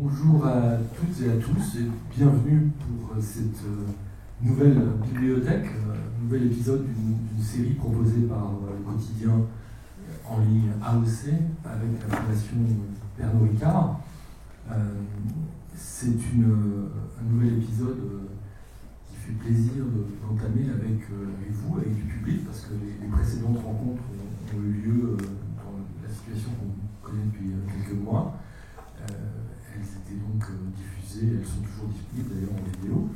Bonjour à toutes et à tous et bienvenue pour cette nouvelle bibliothèque, nouvel épisode d'une série proposée par le quotidien en ligne AOC avec la fondation Pernod Ricard. C'est un nouvel épisode qui fait plaisir d'entamer avec vous, avec du public, parce que les précédentes rencontres ont eu lieu dans la situation qu'on connaît depuis quelques mois. Elles étaient donc diffusées, elles sont toujours disponibles d'ailleurs en vidéo.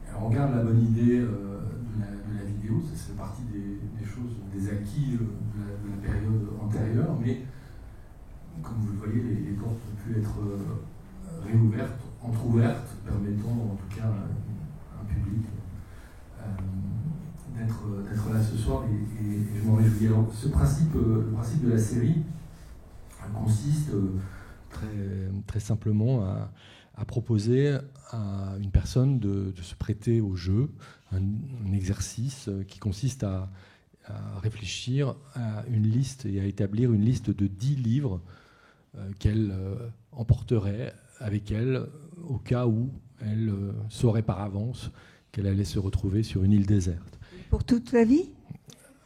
Alors on garde la bonne idée de la vidéo, ça fait partie des choses, des acquis de la période antérieure, mais comme vous le voyez, les portes ont pu être réouvertes, entrouvertes, permettant en tout cas à un public d'être là ce soir, et je m'en réjouis. Alors, le principe de la série consiste très simplement à proposer à une personne de se prêter au jeu, un exercice qui consiste à réfléchir à une liste et à établir une liste de 10 livres qu'elle emporterait avec elle au cas où elle saurait par avance qu'elle allait se retrouver sur une île déserte. Pour toute la vie ?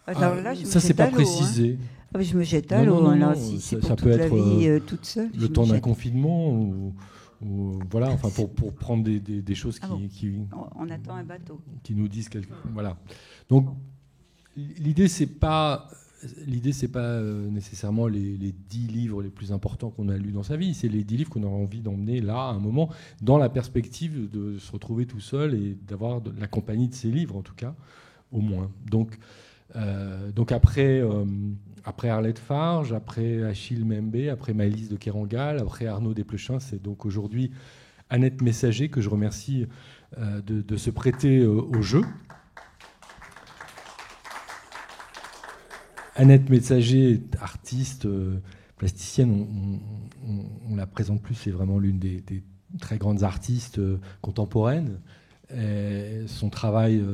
Alors là, ça, c'est pas précisé. Ah, je me jette à l'eau. Si c'est pour ça toute peut la être vie, toute seule. Le temps d'un confinement ou voilà, enfin pour prendre des choses qui on attend un bateau. Qui nous disent quelque chose. Voilà. Donc l'idée c'est pas nécessairement les 10 livres les plus importants qu'on a lus dans sa vie, c'est les 10 livres qu'on a envie d'emmener là à un moment dans la perspective de se retrouver tout seul et d'avoir la compagnie de ces livres en tout cas au moins. Donc après Arlette Farge, après Achille Mbembe, après Maëlys de Kerangal, après Arnaud Desplechin, c'est donc aujourd'hui Annette Messager que je remercie de se prêter au jeu. Annette Messager est artiste, plasticienne, on la présente plus, c'est vraiment l'une des très grandes artistes contemporaines. Son travail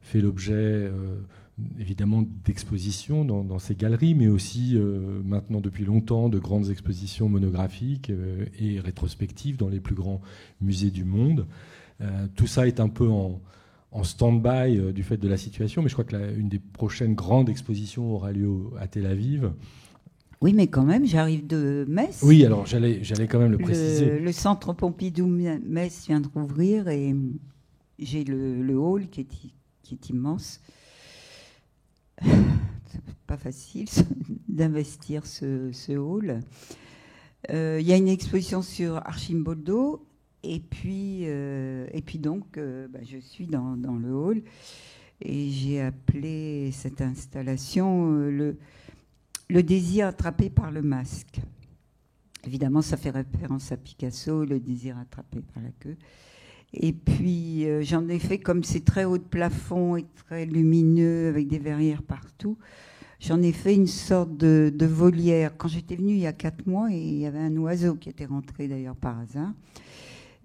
fait l'objet évidemment d'expositions dans ces galeries, mais aussi maintenant depuis longtemps de grandes expositions monographiques et rétrospectives dans les plus grands musées du monde. Tout ça est un peu en stand-by du fait de la situation, mais je crois que une des prochaines grandes expositions aura lieu à Tel Aviv. Oui, mais quand même, j'arrive de Metz. Oui, alors j'allais quand même le préciser. Le centre Pompidou-Metz vient de rouvrir et j'ai le hall qui est immense. C'est pas facile d'investir ce hall. Il y a une exposition sur Archimboldo et puis donc je suis dans le hall et j'ai appelé cette installation le désir attrapé par le masque. Évidemment, ça fait référence à Picasso, le désir attrapé par la queue. Et puis, j'en ai fait, comme c'est très haut de plafond et très lumineux, avec des verrières partout, j'en ai fait une sorte de volière. Quand j'étais venue il y a 4 mois, et il y avait un oiseau qui était rentré d'ailleurs par hasard.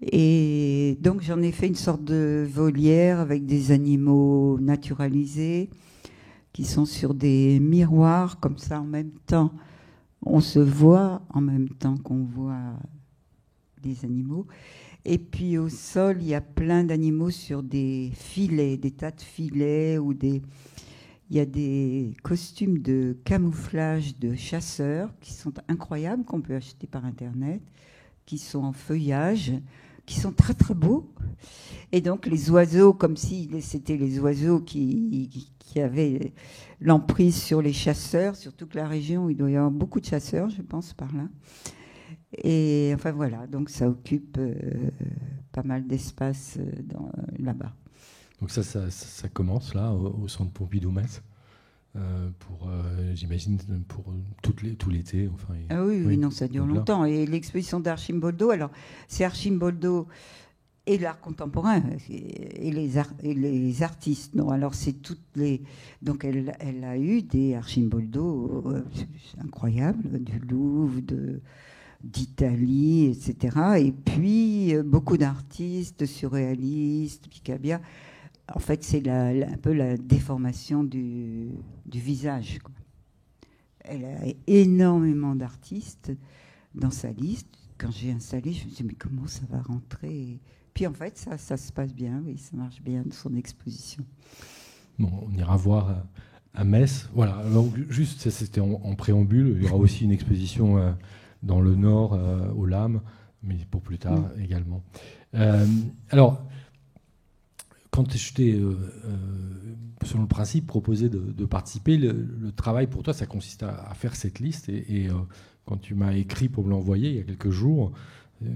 Et donc, j'en ai fait une sorte de volière avec des animaux naturalisés qui sont sur des miroirs, comme ça, en même temps. On se voit en même temps qu'on voit les animaux. Et puis au sol, il y a plein d'animaux sur des filets, des tas de filets, il y a des costumes de camouflage de chasseurs qui sont incroyables, qu'on peut acheter par Internet, qui sont en feuillage, qui sont très très beaux. Et donc les oiseaux, comme si c'était les oiseaux qui avaient l'emprise sur les chasseurs, surtout que la région, il doit y avoir beaucoup de chasseurs, je pense, par là. Et enfin voilà, donc ça occupe pas mal d'espace là-bas. Donc ça commence là au centre Pompidou-Metz j'imagine pour tout l'été. Enfin, ah oui, non, ça dure longtemps. Et l'exposition d'Archimboldo, alors c'est Archimboldo et l'art contemporain et les artistes. Non, alors c'est toutes les. Donc elle a eu des Archimboldo incroyables, du Louvre, d'Italie, etc. Et puis beaucoup d'artistes surréalistes, Picabia. En fait, c'est un peu la déformation du visage, quoi. Elle a énormément d'artistes dans sa liste quand j'ai installé, je me suis dit, mais comment ça va rentrer? Puis en fait, ça se passe bien, oui, ça marche bien, son exposition. Bon, on ira voir à Metz. Voilà, alors, juste, ça, c'était en préambule. Il y aura aussi une exposition dans le Nord, au LAM, mais pour plus tard également. Alors, quand je t'ai, selon le principe, proposé de participer, le travail pour toi, ça consiste à faire cette liste. Et quand tu m'as écrit pour me l'envoyer il y a quelques jours,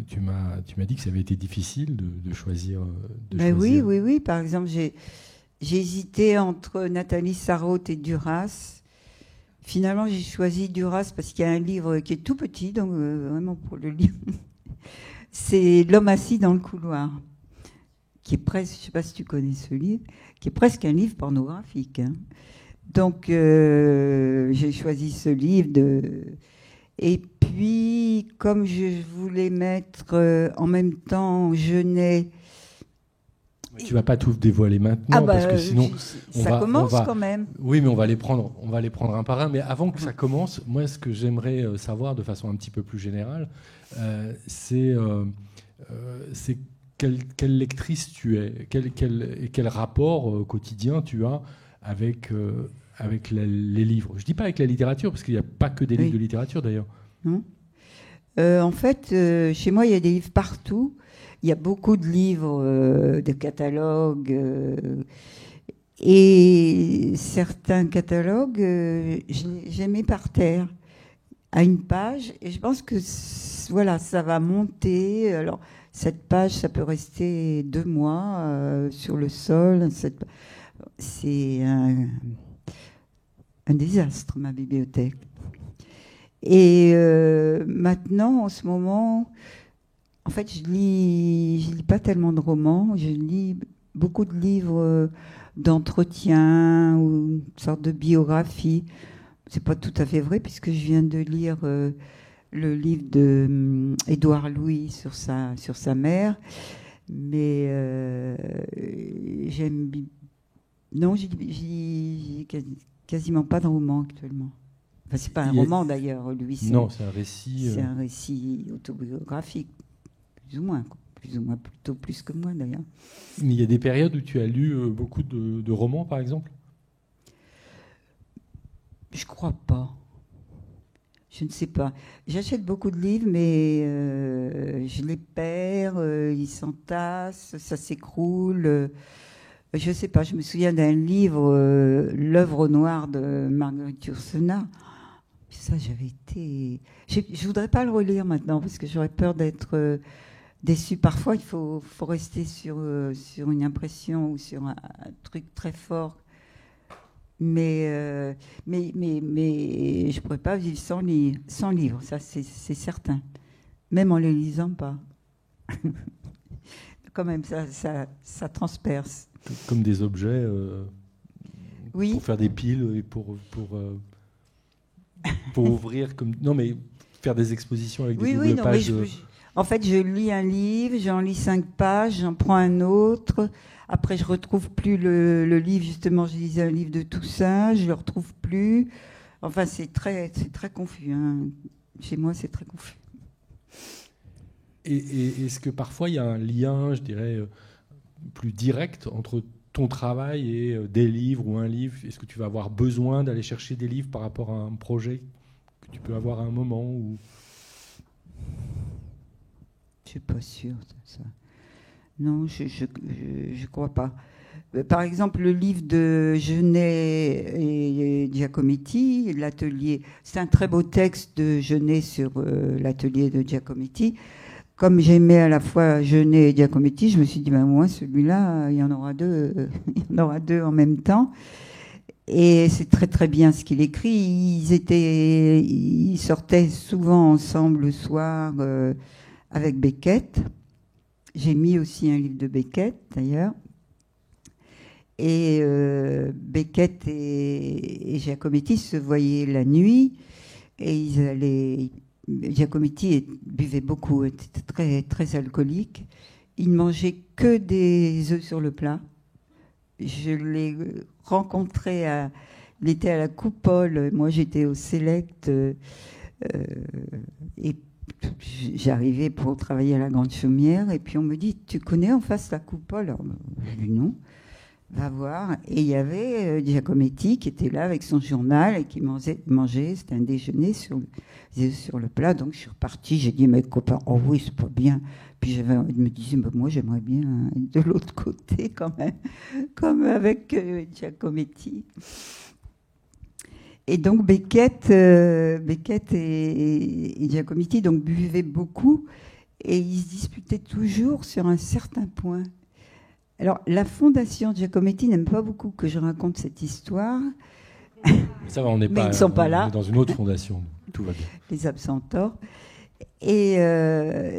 tu m'as dit que ça avait été difficile de choisir. Oui. Par exemple, j'ai hésité entre Nathalie Sarraute et Duras. Finalement, j'ai choisi Duras parce qu'il y a un livre qui est tout petit, donc vraiment pour le lire. C'est L'homme assis dans le couloir, qui est presque, je ne sais pas si tu connais ce livre, qui est presque un livre pornographique. Hein. Donc, j'ai choisi ce livre. Et puis, comme je voulais mettre en même temps Genet. Tu vas pas tout dévoiler maintenant, parce que sinon ça commence quand même. Oui, mais on va les prendre un par un. Mais avant que ça commence, moi, ce que j'aimerais savoir de façon un petit peu plus générale, c'est quelle lectrice tu es, quel rapport quotidien tu as avec les livres. Je dis pas avec la littérature, parce qu'il n'y a pas que des livres de littérature d'ailleurs. Non. En fait, chez moi, il y a des livres partout. Il y a beaucoup de livres, de catalogues, et certains catalogues, j'ai mis par terre, à une page, et je pense que voilà, ça va monter. Alors, cette page, ça peut rester 2 mois sur le sol. C'est un désastre, ma bibliothèque. Et maintenant, en ce moment... En fait, je lis pas tellement de romans, je lis beaucoup de livres d'entretien ou une sorte de biographie. C'est pas tout à fait vrai puisque je viens de lire le livre de Édouard Louis sur sa mère, mais non, je lis quasiment pas de romans actuellement. Enfin, c'est pas un roman d'ailleurs, lui. Non, c'est un récit. C'est un récit autobiographique. Plus ou moins, plutôt plus que moi d'ailleurs. Mais il y a des périodes où tu as lu beaucoup de romans, par exemple ? Je crois pas. Je ne sais pas. J'achète beaucoup de livres, mais je les perds, ils s'entassent, ça s'écroule. Je ne sais pas, je me souviens d'un livre, L'œuvre noire de Marguerite Yourcenar. Ça, j'avais été... Je ne voudrais pas le relire maintenant, parce que j'aurais peur d'être... déçu. Parfois, il faut rester sur une impression ou sur un truc très fort. Mais je ne pourrais pas vivre sans livre, ça c'est certain. Même en ne les lisant pas. Quand même, ça transperce. Comme des objets oui. Pour faire des piles et pour ouvrir comme... Non, mais faire des expositions avec des doubles pages... En fait, je lis un livre, j'en lis 5 pages, j'en prends un autre. Après, je retrouve plus le livre. Justement, je lisais un livre de Toussaint, je le retrouve plus. Enfin, c'est très confus. Hein. Chez moi, c'est très confus. Et est-ce que parfois, il y a un lien, je dirais, plus direct entre ton travail et des livres ou un livre ? Est-ce que tu vas avoir besoin d'aller chercher des livres par rapport à un projet que tu peux avoir à un moment ou... Je suis pas sûre de ça. Non, je crois pas. Par exemple, le livre de Genet et Giacometti, l'atelier, c'est un très beau texte de Genet sur l'atelier de Giacometti. Comme j'aimais à la fois Genet et Giacometti, je me suis dit, ben moi, celui-là, il y en aura 2, il y en aura 2 en même temps. Et c'est très très bien ce qu'il écrit. Ils sortaient souvent ensemble le soir avec Beckett. J'ai mis aussi un livre de Beckett, d'ailleurs. Et Beckett et Giacometti se voyaient la nuit. Et Giacometti buvait beaucoup, était très, très alcoolique. Il ne mangeait que des œufs sur le plat. Je l'ai rencontré, il était à la Coupole. Moi, j'étais au Select. Et j'arrivais pour travailler à la Grande Chaumière, et puis on me dit, tu connais en face la coupole? Alors, j'ai dit non, va voir. Et il y avait Giacometti qui était là avec son journal et qui mangeait, c'était un déjeuner sur le plat. Donc je suis repartie, j'ai dit à mes copains, oh oui, c'est pas bien. Puis je me disais, bah, moi j'aimerais bien être de l'autre côté quand même, comme avec Giacometti. Et donc Beckett et Giacometti donc, buvaient beaucoup et ils se disputaient toujours sur un certain point. Alors, la fondation Giacometti n'aime pas beaucoup que je raconte cette histoire. Ça va, on n'est pas, ils ne sont pas là. On est dans une autre fondation, tout va bien. Les absentors. Et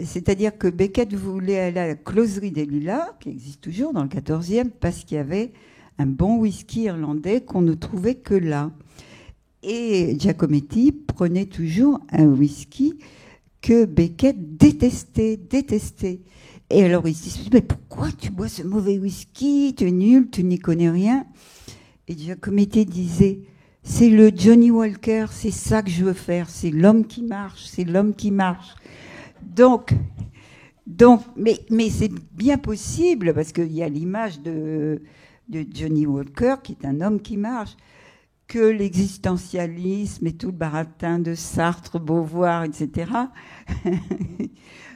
c'est-à-dire que Beckett voulait aller à la Closerie des Lilas, qui existe toujours dans le 14e, parce qu'il y avait un bon whisky irlandais qu'on ne trouvait que là. Et Giacometti prenait toujours un whisky que Beckett détestait. Et alors il se dit, mais pourquoi tu bois ce mauvais whisky? Tu es nul, tu n'y connais rien. Et Giacometti disait, c'est le Johnny Walker, c'est ça que je veux faire, c'est l'homme qui marche, c'est l'homme qui marche. Donc mais c'est bien possible, parce qu'il y a l'image de Johnny Walker, qui est un homme qui marche, que l'existentialisme et tout le baratin de Sartre, Beauvoir, etc.,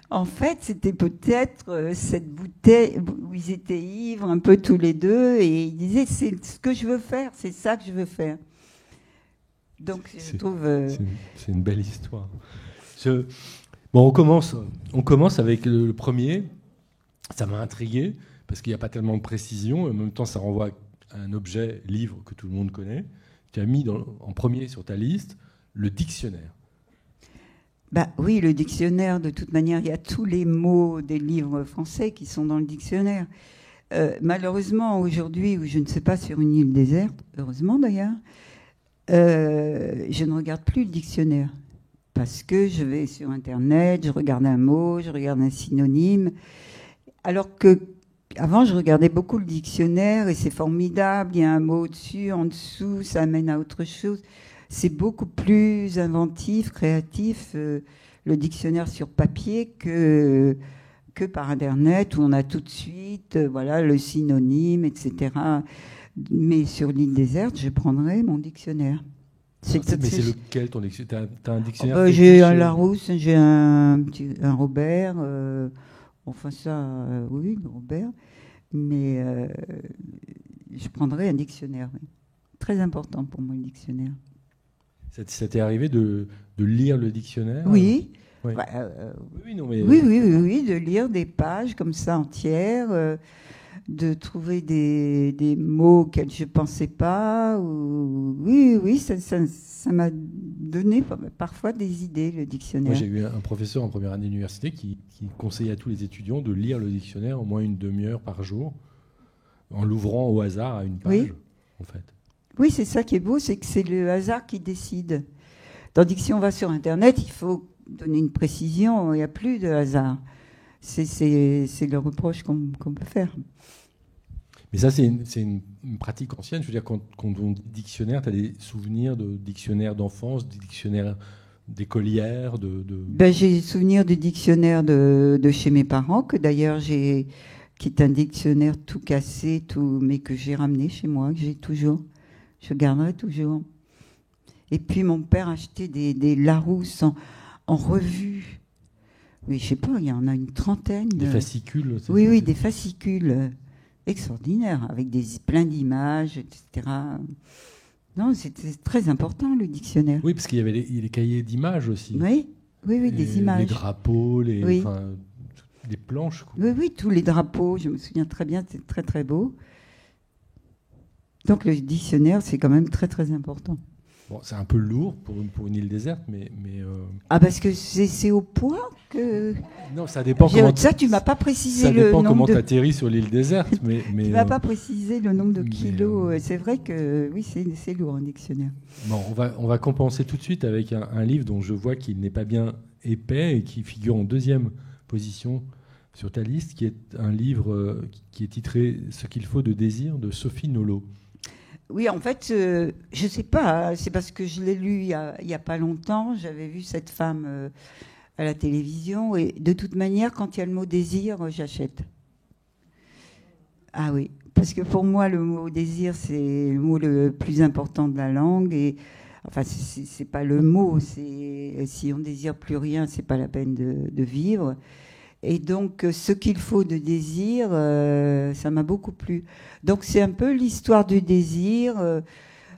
en fait, c'était peut-être cette bouteille où ils étaient ivres, un peu tous les deux, et ils disaient, c'est ce que je veux faire, c'est ça que je veux faire. Donc, je trouve... C'est une belle histoire. Bon, on commence avec le premier. Ça m'a intrigué, parce qu'il n'y a pas tellement de précision. En même temps, ça renvoie à un objet, livre que tout le monde connaît. Tu as mis en premier sur ta liste le dictionnaire. Bah oui, le dictionnaire, de toute manière, il y a tous les mots des livres français qui sont dans le dictionnaire. Malheureusement, aujourd'hui, où je ne sais pas, sur une île déserte, heureusement d'ailleurs, je ne regarde plus le dictionnaire. Parce que je vais sur Internet, je regarde un mot, je regarde un synonyme. Alors que avant, je regardais beaucoup le dictionnaire et c'est formidable. Il y a un mot au-dessus, en dessous, ça amène à autre chose. C'est beaucoup plus inventif, créatif, le dictionnaire sur papier que par Internet, où on a tout de suite voilà, le synonyme, etc. Mais sur l'île déserte, je prendrais mon dictionnaire. Mais c'est lequel ton dictionnaire? T'as un dictionnaire? J'ai un Larousse, j'ai un Robert. Enfin ça, oui, Robert. Mais je prendrais un dictionnaire. Oui. Très important pour moi, le dictionnaire. Ça t'est arrivé de lire le dictionnaire? Oui. Oui. Bah, oui, non, mais... oui, de lire des pages comme ça entières, de trouver des mots auxquels je ne pensais pas. Oui, ça m'a donné parfois des idées, le dictionnaire. Moi, j'ai eu un professeur en première année d'université qui conseillait à tous les étudiants de lire le dictionnaire au moins une demi-heure par jour, en l'ouvrant au hasard à une page, en fait. Oui, c'est ça qui est beau, c'est que c'est le hasard qui décide. Tandis que si on va sur Internet, il faut donner une précision, il n'y a plus de hasard. C'est le reproche qu'on peut faire. Mais ça, c'est une pratique ancienne. Je veux dire, quand on dit dictionnaire, tu as des souvenirs de dictionnaires d'enfance, des dictionnaires d'écolières J'ai des souvenirs du dictionnaire de chez mes parents, que d'ailleurs qui est un dictionnaire tout cassé, mais que j'ai ramené chez moi, que j'ai toujours. Je garderai toujours. Et puis mon père achetait des Larousse en revue. Oui, je sais pas, il y en a une trentaine. Des fascicules. Oui, des fascicules extraordinaires, avec plein d'images, etc. Non, c'était très important, le dictionnaire. Oui, parce qu'il y avait les cahiers d'images aussi. Oui, des images. Les drapeaux, des planches. Quoi. Oui, tous les drapeaux, je me souviens très bien, c'était très très beau. Donc le dictionnaire, c'est quand même très très important. Bon, c'est un peu lourd pour une île déserte, mais parce que c'est au poids que... Non, ça dépend comment... Ça, tu m'as pas précisé le nombre de... Ça dépend comment tu atterris sur l'île déserte, mais... Tu m'as pas précisé le nombre de kilos. C'est vrai que, oui, c'est lourd, un dictionnaire. Bon, on va compenser tout de suite avec un livre dont je vois qu'il n'est pas bien épais et qui figure en deuxième position sur ta liste, qui est un livre qui est titré « Ce qu'il faut de désir » de Sophie Nolot. Oui, en fait, je ne sais pas, c'est parce que je l'ai lu il y a pas longtemps. J'avais vu cette femme à la télévision. Et de toute manière, quand il y a le mot désir, j'achète. Ah oui, parce que pour moi, le mot désir, c'est le mot le plus important de la langue. Et enfin, c'est pas le mot. C'est si on désire plus rien, c'est pas la peine de vivre. Et donc, ce qu'il faut de désir, ça m'a beaucoup plu. Donc, c'est un peu l'histoire du désir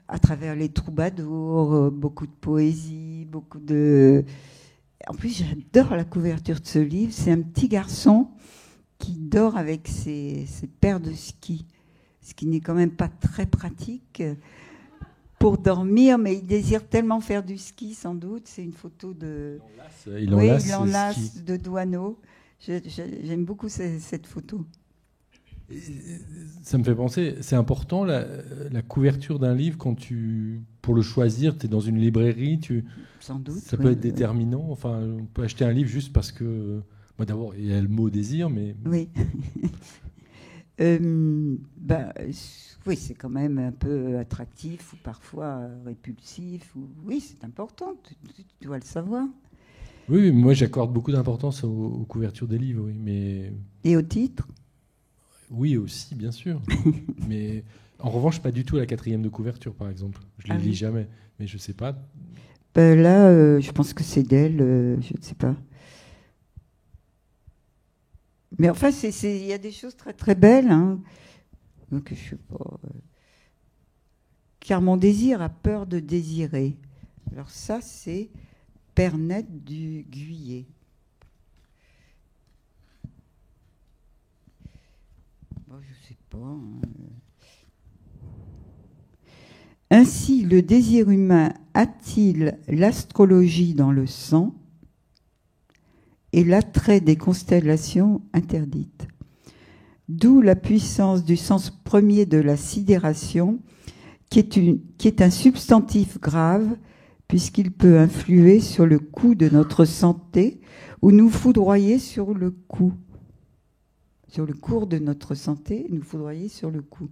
à travers les troubadours, beaucoup de poésie, beaucoup de... En plus, j'adore la couverture de ce livre. C'est un petit garçon qui dort avec ses paires de skis, ce qui n'est quand même pas très pratique pour dormir, mais il désire tellement faire du ski, sans doute. C'est une photo de... Il enlace, ski. De Douaneau. J'aime beaucoup cette photo. Ça me fait penser, c'est important la couverture d'un livre pour le choisir, tu es dans une librairie, sans doute, ça peut être déterminant. Enfin, on peut acheter un livre juste parce que, moi d'abord, il y a le mot désir, mais... Oui. Oui, c'est quand même un peu attractif ou parfois répulsif. Oui, c'est important, tu dois le savoir. Oui, moi j'accorde beaucoup d'importance aux couvertures des livres, oui, mais... Et au titre ? Oui, aussi, bien sûr. Mais en revanche, pas du tout la 4e de couverture, par exemple. Je ne les lis jamais, mais je ne sais pas. Là, je pense que c'est d'elle, je ne sais pas. Mais enfin, il y a des choses très très belles. Hein. Donc, je sais pas. Car mon désir a peur de désirer. Alors ça, c'est Pernette du Guillet. Bon, je sais pas. Hein. Ainsi, le désir humain a-t-il l'astrologie dans le sang et l'attrait des constellations interdites. D'où la puissance du sens premier de la sidération, qui est un substantif grave, puisqu'il peut influer sur le coût de notre santé ou nous foudroyer sur le coût. Sur le cours de notre santé, nous foudroyer sur le coup.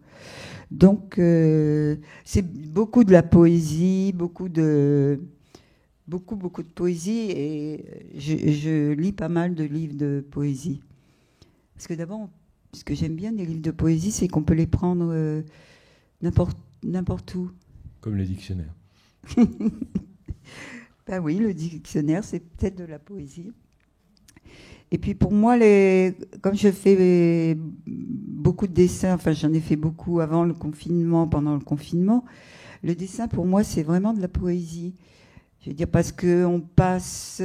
Donc, c'est beaucoup de la poésie, beaucoup de poésie, et je lis pas mal de livres de poésie. Parce que d'abord, ce que j'aime bien des livres de poésie, c'est qu'on peut les prendre n'importe où. Comme les dictionnaires. Ben oui, le dictionnaire, c'est peut-être de la poésie. Et puis pour moi, comme je fais beaucoup de dessins, enfin j'en ai fait beaucoup avant le confinement, pendant le confinement, le dessin pour moi c'est vraiment de la poésie. Je veux dire parce qu'on passe,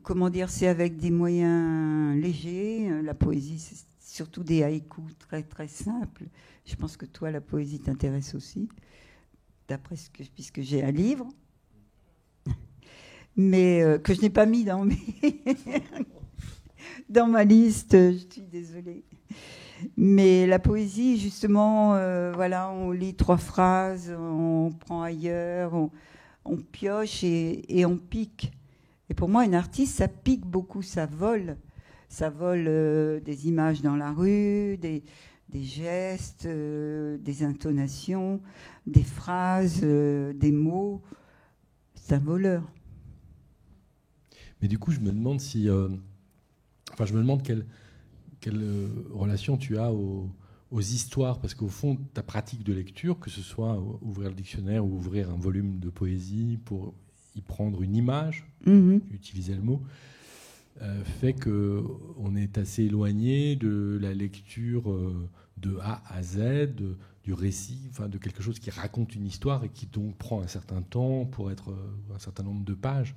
comment dire, c'est avec des moyens légers. La poésie, c'est surtout des haïkus très très simples. Je pense que toi, la poésie t'intéresse aussi, puisque j'ai un livre. Mais que je n'ai pas mis dans ma liste, je suis désolée. Mais la poésie, justement, voilà, on lit 3 phrases, on prend ailleurs, on pioche et on pique. Et pour moi, un artiste, ça pique beaucoup, ça vole. Ça vole des images dans la rue, des gestes, des intonations, des phrases, des mots. C'est un voleur. Mais du coup, je me demande quelle relation tu as aux histoires, parce qu'au fond, ta pratique de lecture, que ce soit ouvrir le dictionnaire ou ouvrir un volume de poésie pour y prendre une image, utiliser le mot, fait qu'on est assez éloigné de la lecture de A à Z, du récit, enfin de quelque chose qui raconte une histoire et qui donc prend un certain temps pour être un certain nombre de pages.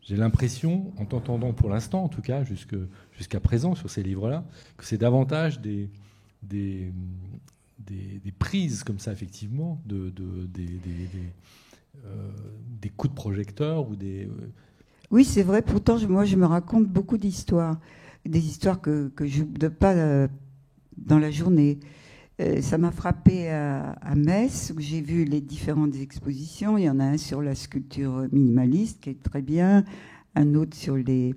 J'ai l'impression, en t'entendant pour l'instant, en tout cas, jusqu'à présent sur ces livres-là, que c'est davantage des prises comme ça, effectivement, des coups de projecteur ou des... Oui, c'est vrai. Pourtant, moi, je me raconte beaucoup d'histoires. Des histoires que je n'oublie pas dans la journée. Ça m'a frappé à Metz, où j'ai vu les différentes expositions. Il y en a un sur la sculpture minimaliste, qui est très bien, un autre sur les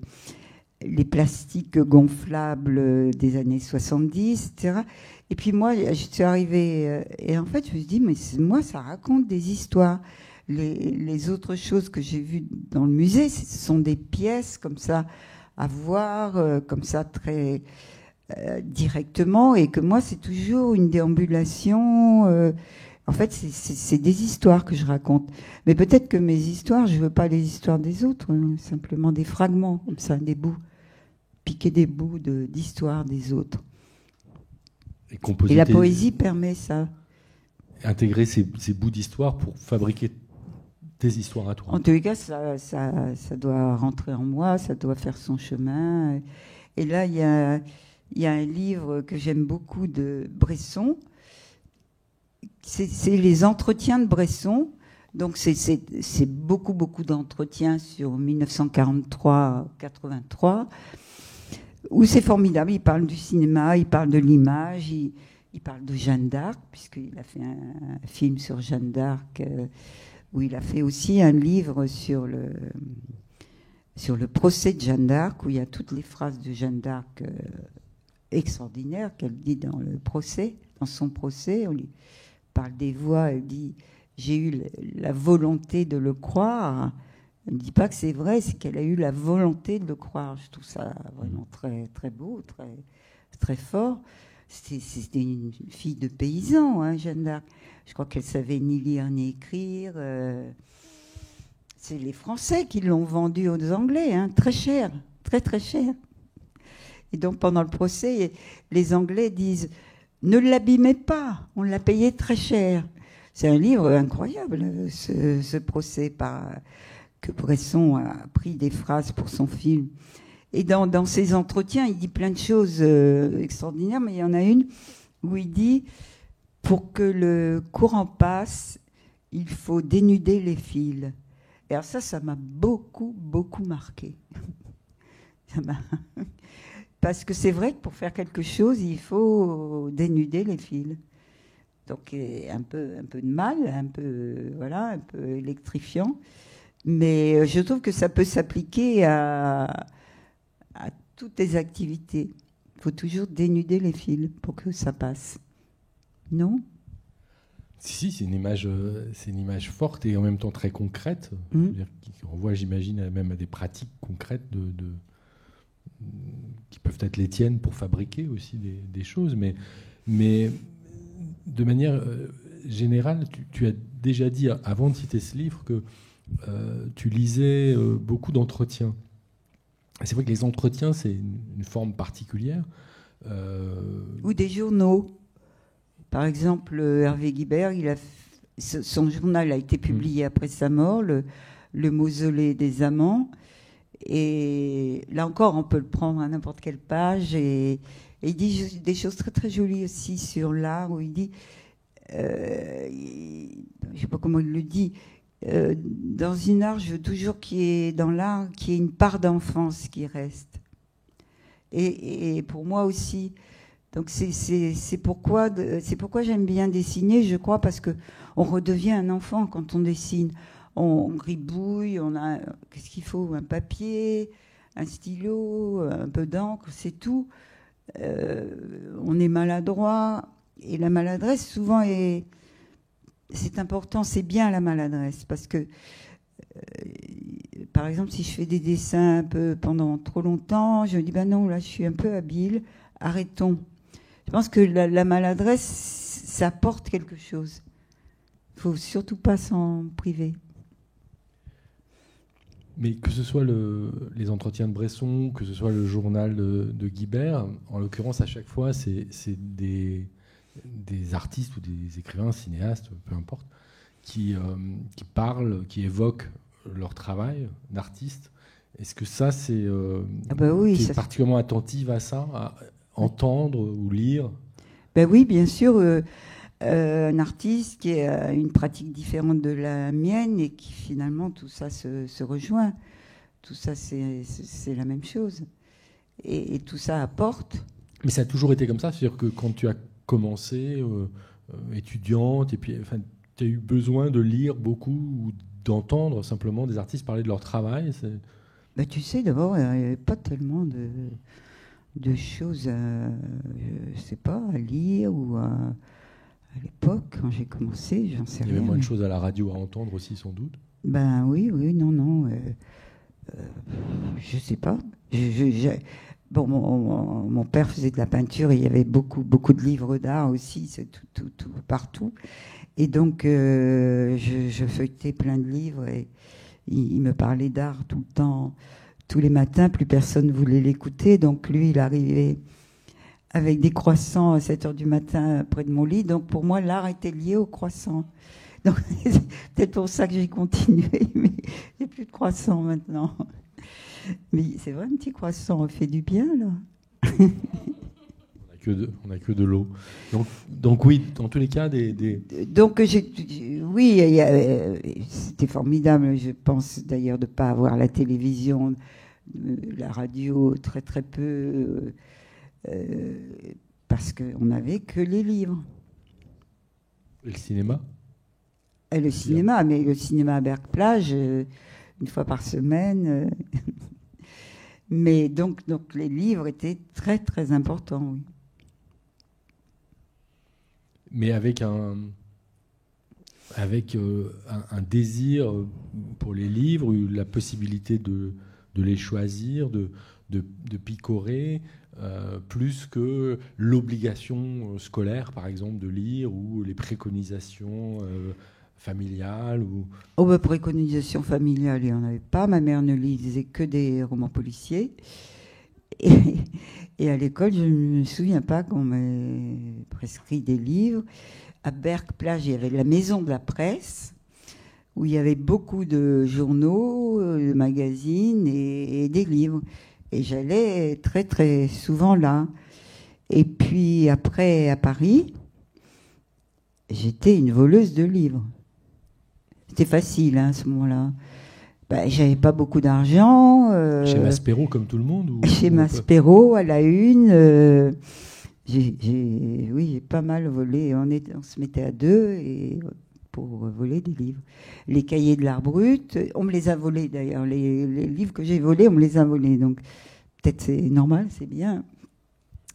plastiques gonflables des années 70, etc. Et puis moi, je suis arrivée, et en fait, je me suis dit, mais moi, ça raconte des histoires. Les autres choses que j'ai vues dans le musée, ce sont des pièces comme ça à voir, comme ça très directement, et que moi, c'est toujours une déambulation. En fait, c'est des histoires que je raconte. Mais peut-être que mes histoires, je veux pas les histoires des autres, hein, simplement des fragments, comme ça, des bouts, piquer des bouts d'histoire des autres. Et la poésie permet ça. Intégrer ces bouts d'histoire pour fabriquer tes histoires à toi. En tous les cas, ça doit rentrer en moi, ça doit faire son chemin. Et là, il y a un livre que j'aime beaucoup de Bresson. C'est les entretiens de Bresson. Donc, c'est beaucoup d'entretiens sur 1943-83, où c'est formidable. Il parle du cinéma, il parle de l'image, il parle de Jeanne d'Arc, puisqu'il a fait un film sur Jeanne d'Arc, où il a fait aussi un livre sur le procès de Jeanne d'Arc, où il y a toutes les phrases de Jeanne d'Arc extraordinaires qu'elle dit dans son procès. On lui parle des voix, elle dit « j'ai eu la volonté de le croire ». Elle ne dit pas que c'est vrai, c'est qu'elle a eu la volonté de le croire. Je trouve ça vraiment très, très beau, très, très fort. C'était une fille de paysan, hein, Jeanne d'Arc. Je crois qu'elle savait ni lire ni écrire. C'est les Français qui l'ont vendue aux Anglais, hein, très cher, très très cher. Et donc pendant le procès, les Anglais disent « ne l'abîmez pas, on l'a payé très cher ». C'est un livre incroyable, ce procès que Bresson a pris des phrases pour son film. Et dans ses entretiens, il dit plein de choses extraordinaires, mais il y en a une où il dit « pour que le courant passe, il faut dénuder les fils ». Et alors ça m'a beaucoup marqué. Parce que c'est vrai que pour faire quelque chose, il faut dénuder les fils. Donc un peu de mal, un peu électrifiant. Mais je trouve que ça peut s'appliquer à toutes les activités. Il faut toujours dénuder les fils pour que ça passe. Non ? Si, c'est une image forte et en même temps très concrète, qui renvoie, j'imagine, même à des pratiques concrètes qui peuvent être les tiennes pour fabriquer aussi des choses. Mais de manière générale, tu as déjà dit, avant de citer ce livre, que tu lisais beaucoup d'entretiens. C'est vrai que les entretiens, c'est une forme particulière. Ou des journaux. Par exemple, Hervé Guibert, son journal a été publié après sa mort, le Mausolée des amants. Et là encore, on peut le prendre à n'importe quelle page. Et il dit des choses très très jolies aussi sur l'art, où il dit, je ne sais pas comment il le dit, dans une art, je veux toujours dans l'art qu'il y ait une part d'enfance qui reste. Et pour moi aussi. Donc c'est pourquoi j'aime bien dessiner, je crois, parce que on redevient un enfant quand on dessine. On gribouille, qu'est-ce qu'il faut ? Un papier, un stylo, un peu d'encre, c'est tout. On est maladroit, et la maladresse souvent c'est important, c'est bien la maladresse, parce que par exemple, si je fais des dessins un peu pendant trop longtemps, je me dis non, là je suis un peu habile, arrêtons. Je pense que la maladresse, ça apporte quelque chose. Il ne faut surtout pas s'en priver. Mais que ce soit les entretiens de Bresson, que ce soit le journal de Guibert, en l'occurrence, à chaque fois, c'est des artistes ou des écrivains, cinéastes, peu importe, qui parlent, qui évoquent leur travail d'artiste. Est-ce que ça, c'est oui, tu es particulièrement attentive à ça, à entendre ou lire ? Oui, bien sûr. Un artiste qui a une pratique différente de la mienne et qui finalement tout ça se rejoint. Tout ça, c'est la même chose. Et tout ça apporte. Mais ça a toujours été comme ça, c'est-à-dire que quand tu as commencé étudiante, et puis tu as eu besoin de lire beaucoup ou d'entendre simplement des artistes parler de leur travail. Tu sais, d'abord, il n'y avait pas tellement de choses à lire ou à À l'époque, quand j'ai commencé, j'en sais rien. Il y avait moins mais... de choses à la radio à entendre aussi, sans doute. Ben oui, non. Je sais pas. Bon, mon père faisait de la peinture et il y avait beaucoup de livres d'art aussi, c'est tout, partout. Et donc, je feuilletais plein de livres et il me parlait d'art tout le temps, tous les matins. Plus personne ne voulait l'écouter. Donc, lui, il arrivait avec des croissants à 7 heures du matin près de mon lit. Donc, pour moi, l'art était lié aux croissants. Donc, c'est peut-être pour ça que j'ai continué, mais il n'y a plus de croissants maintenant. Mais c'est vrai, un petit croissant fait du bien, là. On n'a que de l'eau. Donc oui, dans tous les cas, Donc, oui, c'était formidable. Je pense d'ailleurs de ne pas avoir la télévision, la radio, très très peu, parce qu'on n'avait que les livres. Et le cinéma ? Et le cinéma, mais le cinéma à Berck-Plage, une fois par semaine. Mais donc les livres étaient très très importants, oui. Mais avec un désir pour les livres, la possibilité de les choisir, de picorer, plus que l'obligation scolaire, par exemple, de lire, ou les préconisations familiales. Préconisation familiale, il n'y en avait pas. Ma mère ne lisait que des romans policiers. Et à l'école, je ne me souviens pas qu'on m'ait prescrit des livres. À Berck-Plage, il y avait la maison de la presse, où il y avait beaucoup de journaux, de magazines et des livres. Et j'allais très, très souvent là. Et puis après, à Paris, j'étais une voleuse de livres. C'était facile, à ce moment-là. J'avais pas beaucoup d'argent. Chez Maspero, comme tout le monde Chez Maspero, à la une. J'ai pas mal volé. On se mettait à deux pour voler des livres. Les cahiers de l'art brut, on me les a volés d'ailleurs. Les livres que j'ai volés, on me les a volés. Donc peut-être c'est normal, c'est bien.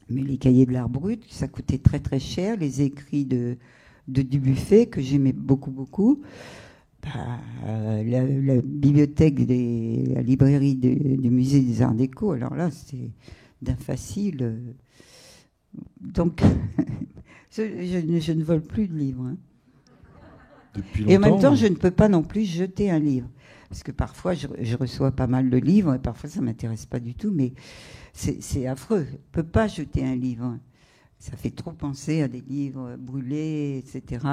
Mais les cahiers de l'art brut, ça coûtait très très cher. Les écrits de Dubuffet, que j'aimais beaucoup. La bibliothèque, la librairie du musée des Arts Déco, alors là, c'était d'un facile. Donc, je ne vole plus de livres. Hein. Depuis longtemps, et en même temps, je ne peux pas non plus jeter un livre. Parce que parfois, je reçois pas mal de livres, et parfois, ça ne m'intéresse pas du tout, mais c'est affreux. Je ne peux pas jeter un livre. Hein. Ça fait trop penser à des livres brûlés, etc.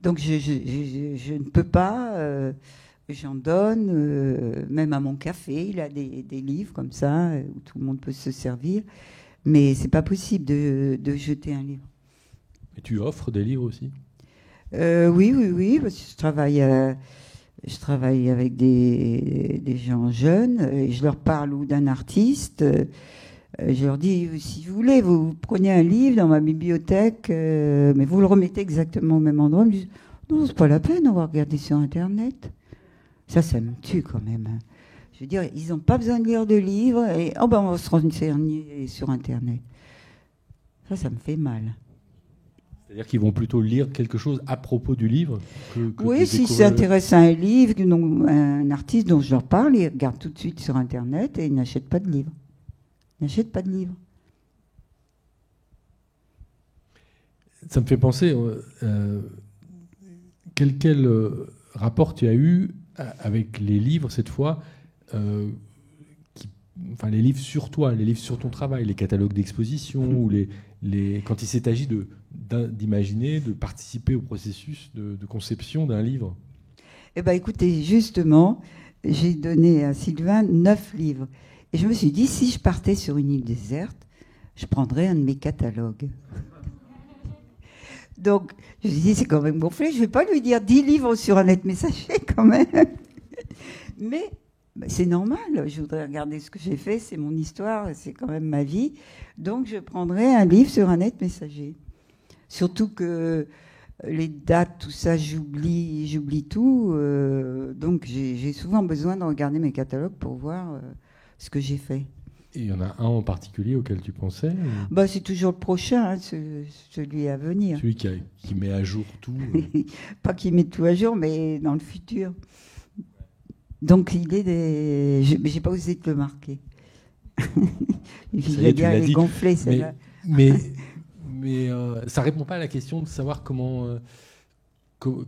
Donc, je ne peux pas, j'en donne, même à mon café, il a des livres comme ça, où tout le monde peut se servir, mais c'est pas possible de jeter un livre. Et tu offres des livres aussi ? Oui, parce que je travaille avec des gens jeunes, et je leur parle ou d'un artiste, je leur dis, si vous voulez, vous prenez un livre dans ma bibliothèque, mais vous le remettez exactement au même endroit. Ils me disent, non, c'est pas la peine, on va regarder sur Internet. Ça me tue quand même. Je veux dire, ils n'ont pas besoin de lire de livres, et on va se renseigner sur Internet. Ça me fait mal. C'est-à-dire qu'ils vont plutôt lire quelque chose à propos du livre que oui, s'ils s'intéressent à un livre, un artiste dont je leur parle, ils regardent tout de suite sur Internet et ils n'achètent pas de livre. Ça me fait penser, quel rapport tu as eu avec les livres cette fois, les livres sur toi, les livres sur ton travail, les catalogues d'exposition, ou quand il s'est agi d'imaginer, de participer au processus de conception d'un livre. Eh bien, écoutez, justement, j'ai donné à Sylvain 9 livres. Et je me suis dit, si je partais sur une île déserte, je prendrais un de mes catalogues. Donc, je me suis dit, c'est quand même gonflé. Je ne vais pas lui dire 10 livres sur un net messager, quand même. Mais c'est normal. Je voudrais regarder ce que j'ai fait. C'est mon histoire. C'est quand même ma vie. Donc, je prendrais un livre sur un net messager. Surtout que les dates, tout ça, j'oublie tout. Donc, j'ai souvent besoin de regarder mes catalogues pour voir ce que j'ai fait. Et il y en a un en particulier auquel tu pensais Bah, c'est toujours le prochain, hein, celui à venir. Celui qui met à jour tout. Pas qu'il met tout à jour, mais dans le futur. Donc, il est des... J'ai pas osé te le marquer. Il est gonflé, celle-là. Mais ça répond pas à la question de savoir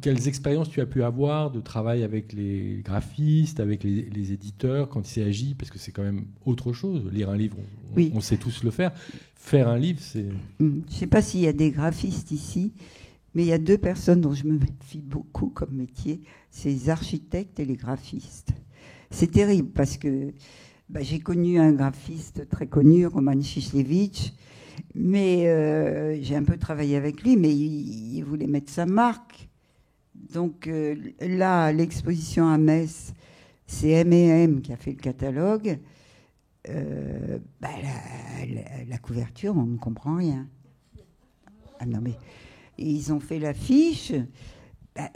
quelles expériences tu as pu avoir de travail avec les graphistes, avec les éditeurs, quand il s'agit, parce que c'est quand même autre chose. Lire un livre, on sait tous le faire. Faire un livre, c'est... Je ne sais pas s'il y a des graphistes ici, mais il y a deux personnes dont je me méfie beaucoup comme métier, c'est les architectes et les graphistes. C'est terrible parce que j'ai connu un graphiste très connu, Roman Chislevich, mais j'ai un peu travaillé avec lui, mais il voulait mettre sa marque. Donc là, l'exposition à Metz, c'est M&M qui a fait le catalogue. La couverture, on ne comprend rien. Ah non, mais ils ont fait l'affiche.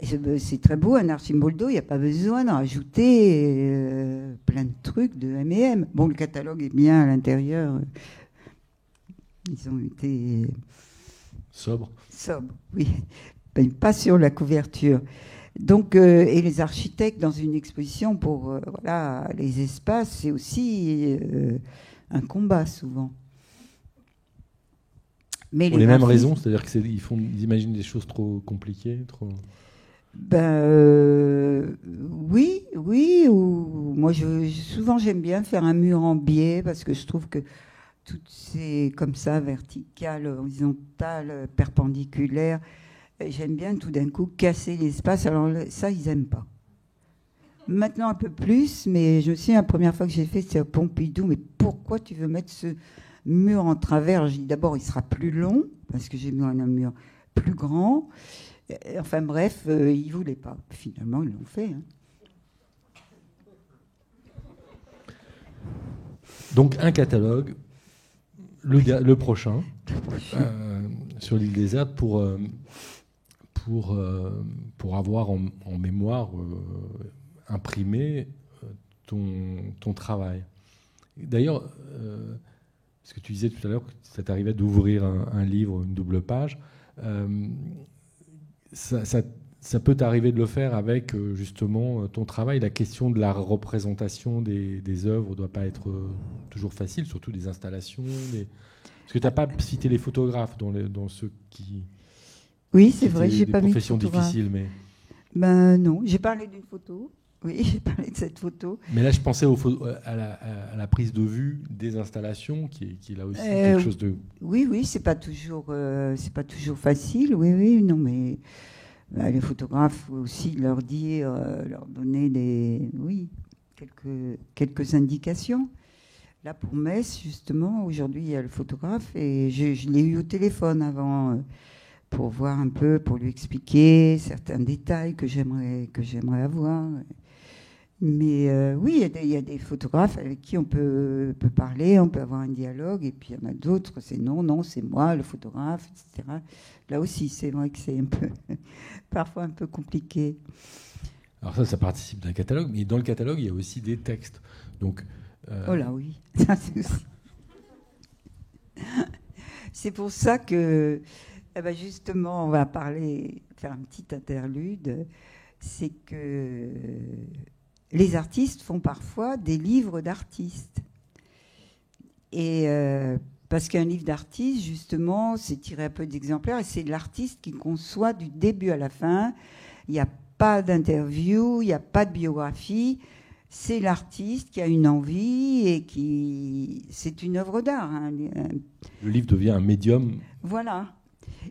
C'est très beau, un Archimboldo, il n'y a pas besoin de rajouter plein de trucs de M&M. Bon, le catalogue est bien à l'intérieur. Ils ont été... Sobres, oui. Pas sur la couverture. Donc, et les architectes dans une exposition pour les espaces, c'est aussi un combat souvent. Mais pour les mêmes raisons, c'est-à-dire qu'ils imaginent des choses trop compliquées, trop. Oui. Ou moi, souvent j'aime bien faire un mur en biais parce que je trouve que toutes ces comme ça verticales, horizontales, perpendiculaires. J'aime bien tout d'un coup casser l'espace. Alors ça, ils n'aiment pas. Maintenant un peu plus, mais je me souviens la première fois que j'ai fait, c'était à Pompidou. Mais pourquoi tu veux mettre ce mur en travers? Je dis d'abord, il sera plus long, parce que j'ai besoin d'un mur plus grand. Enfin bref, ils ne voulaient pas. Finalement, ils l'ont fait. Hein. Donc un catalogue, le prochain, sur l'île déserte pour avoir en mémoire imprimé ton travail. D'ailleurs, ce que tu disais tout à l'heure, ça t'arrivait d'ouvrir un livre, une double page, ça peut t'arriver de le faire avec justement ton travail. La question de la représentation des œuvres ne doit pas être toujours facile, surtout des installations. Parce que tu n'as pas cité les photographes dans ceux qui... Oui, c'est vrai, j'ai pas mis de profession difficile, mais... Non, j'ai parlé d'une photo. Oui, j'ai parlé de cette photo. Mais là, je pensais à la prise de vue des installations, qui est là aussi quelque chose de... Oui, c'est pas toujours facile. Oui, non, mais les photographes aussi leur donner quelques indications. Là, pour Metz, justement, aujourd'hui, il y a le photographe et je l'ai eu au téléphone avant pour voir un peu, pour lui expliquer certains détails que j'aimerais avoir. Mais oui, il y a des photographes avec qui on peut parler, on peut avoir un dialogue, et puis il y en a d'autres, c'est non, c'est moi, le photographe, etc. Là aussi, c'est vrai que c'est parfois un peu compliqué. Alors ça participe d'un catalogue, mais dans le catalogue, il y a aussi des textes. Donc, oh là oui, ça c'est aussi. C'est pour ça que, justement, on va faire un petit interlude, c'est que les artistes font parfois des livres d'artistes. Et parce qu'un livre d'artiste, justement, c'est tiré un peu d'exemplaires, et c'est l'artiste qui conçoit du début à la fin. Il n'y a pas d'interview, il n'y a pas de biographie. C'est l'artiste qui a une envie et c'est une œuvre d'art. Hein. Le livre devient un médium. Voilà.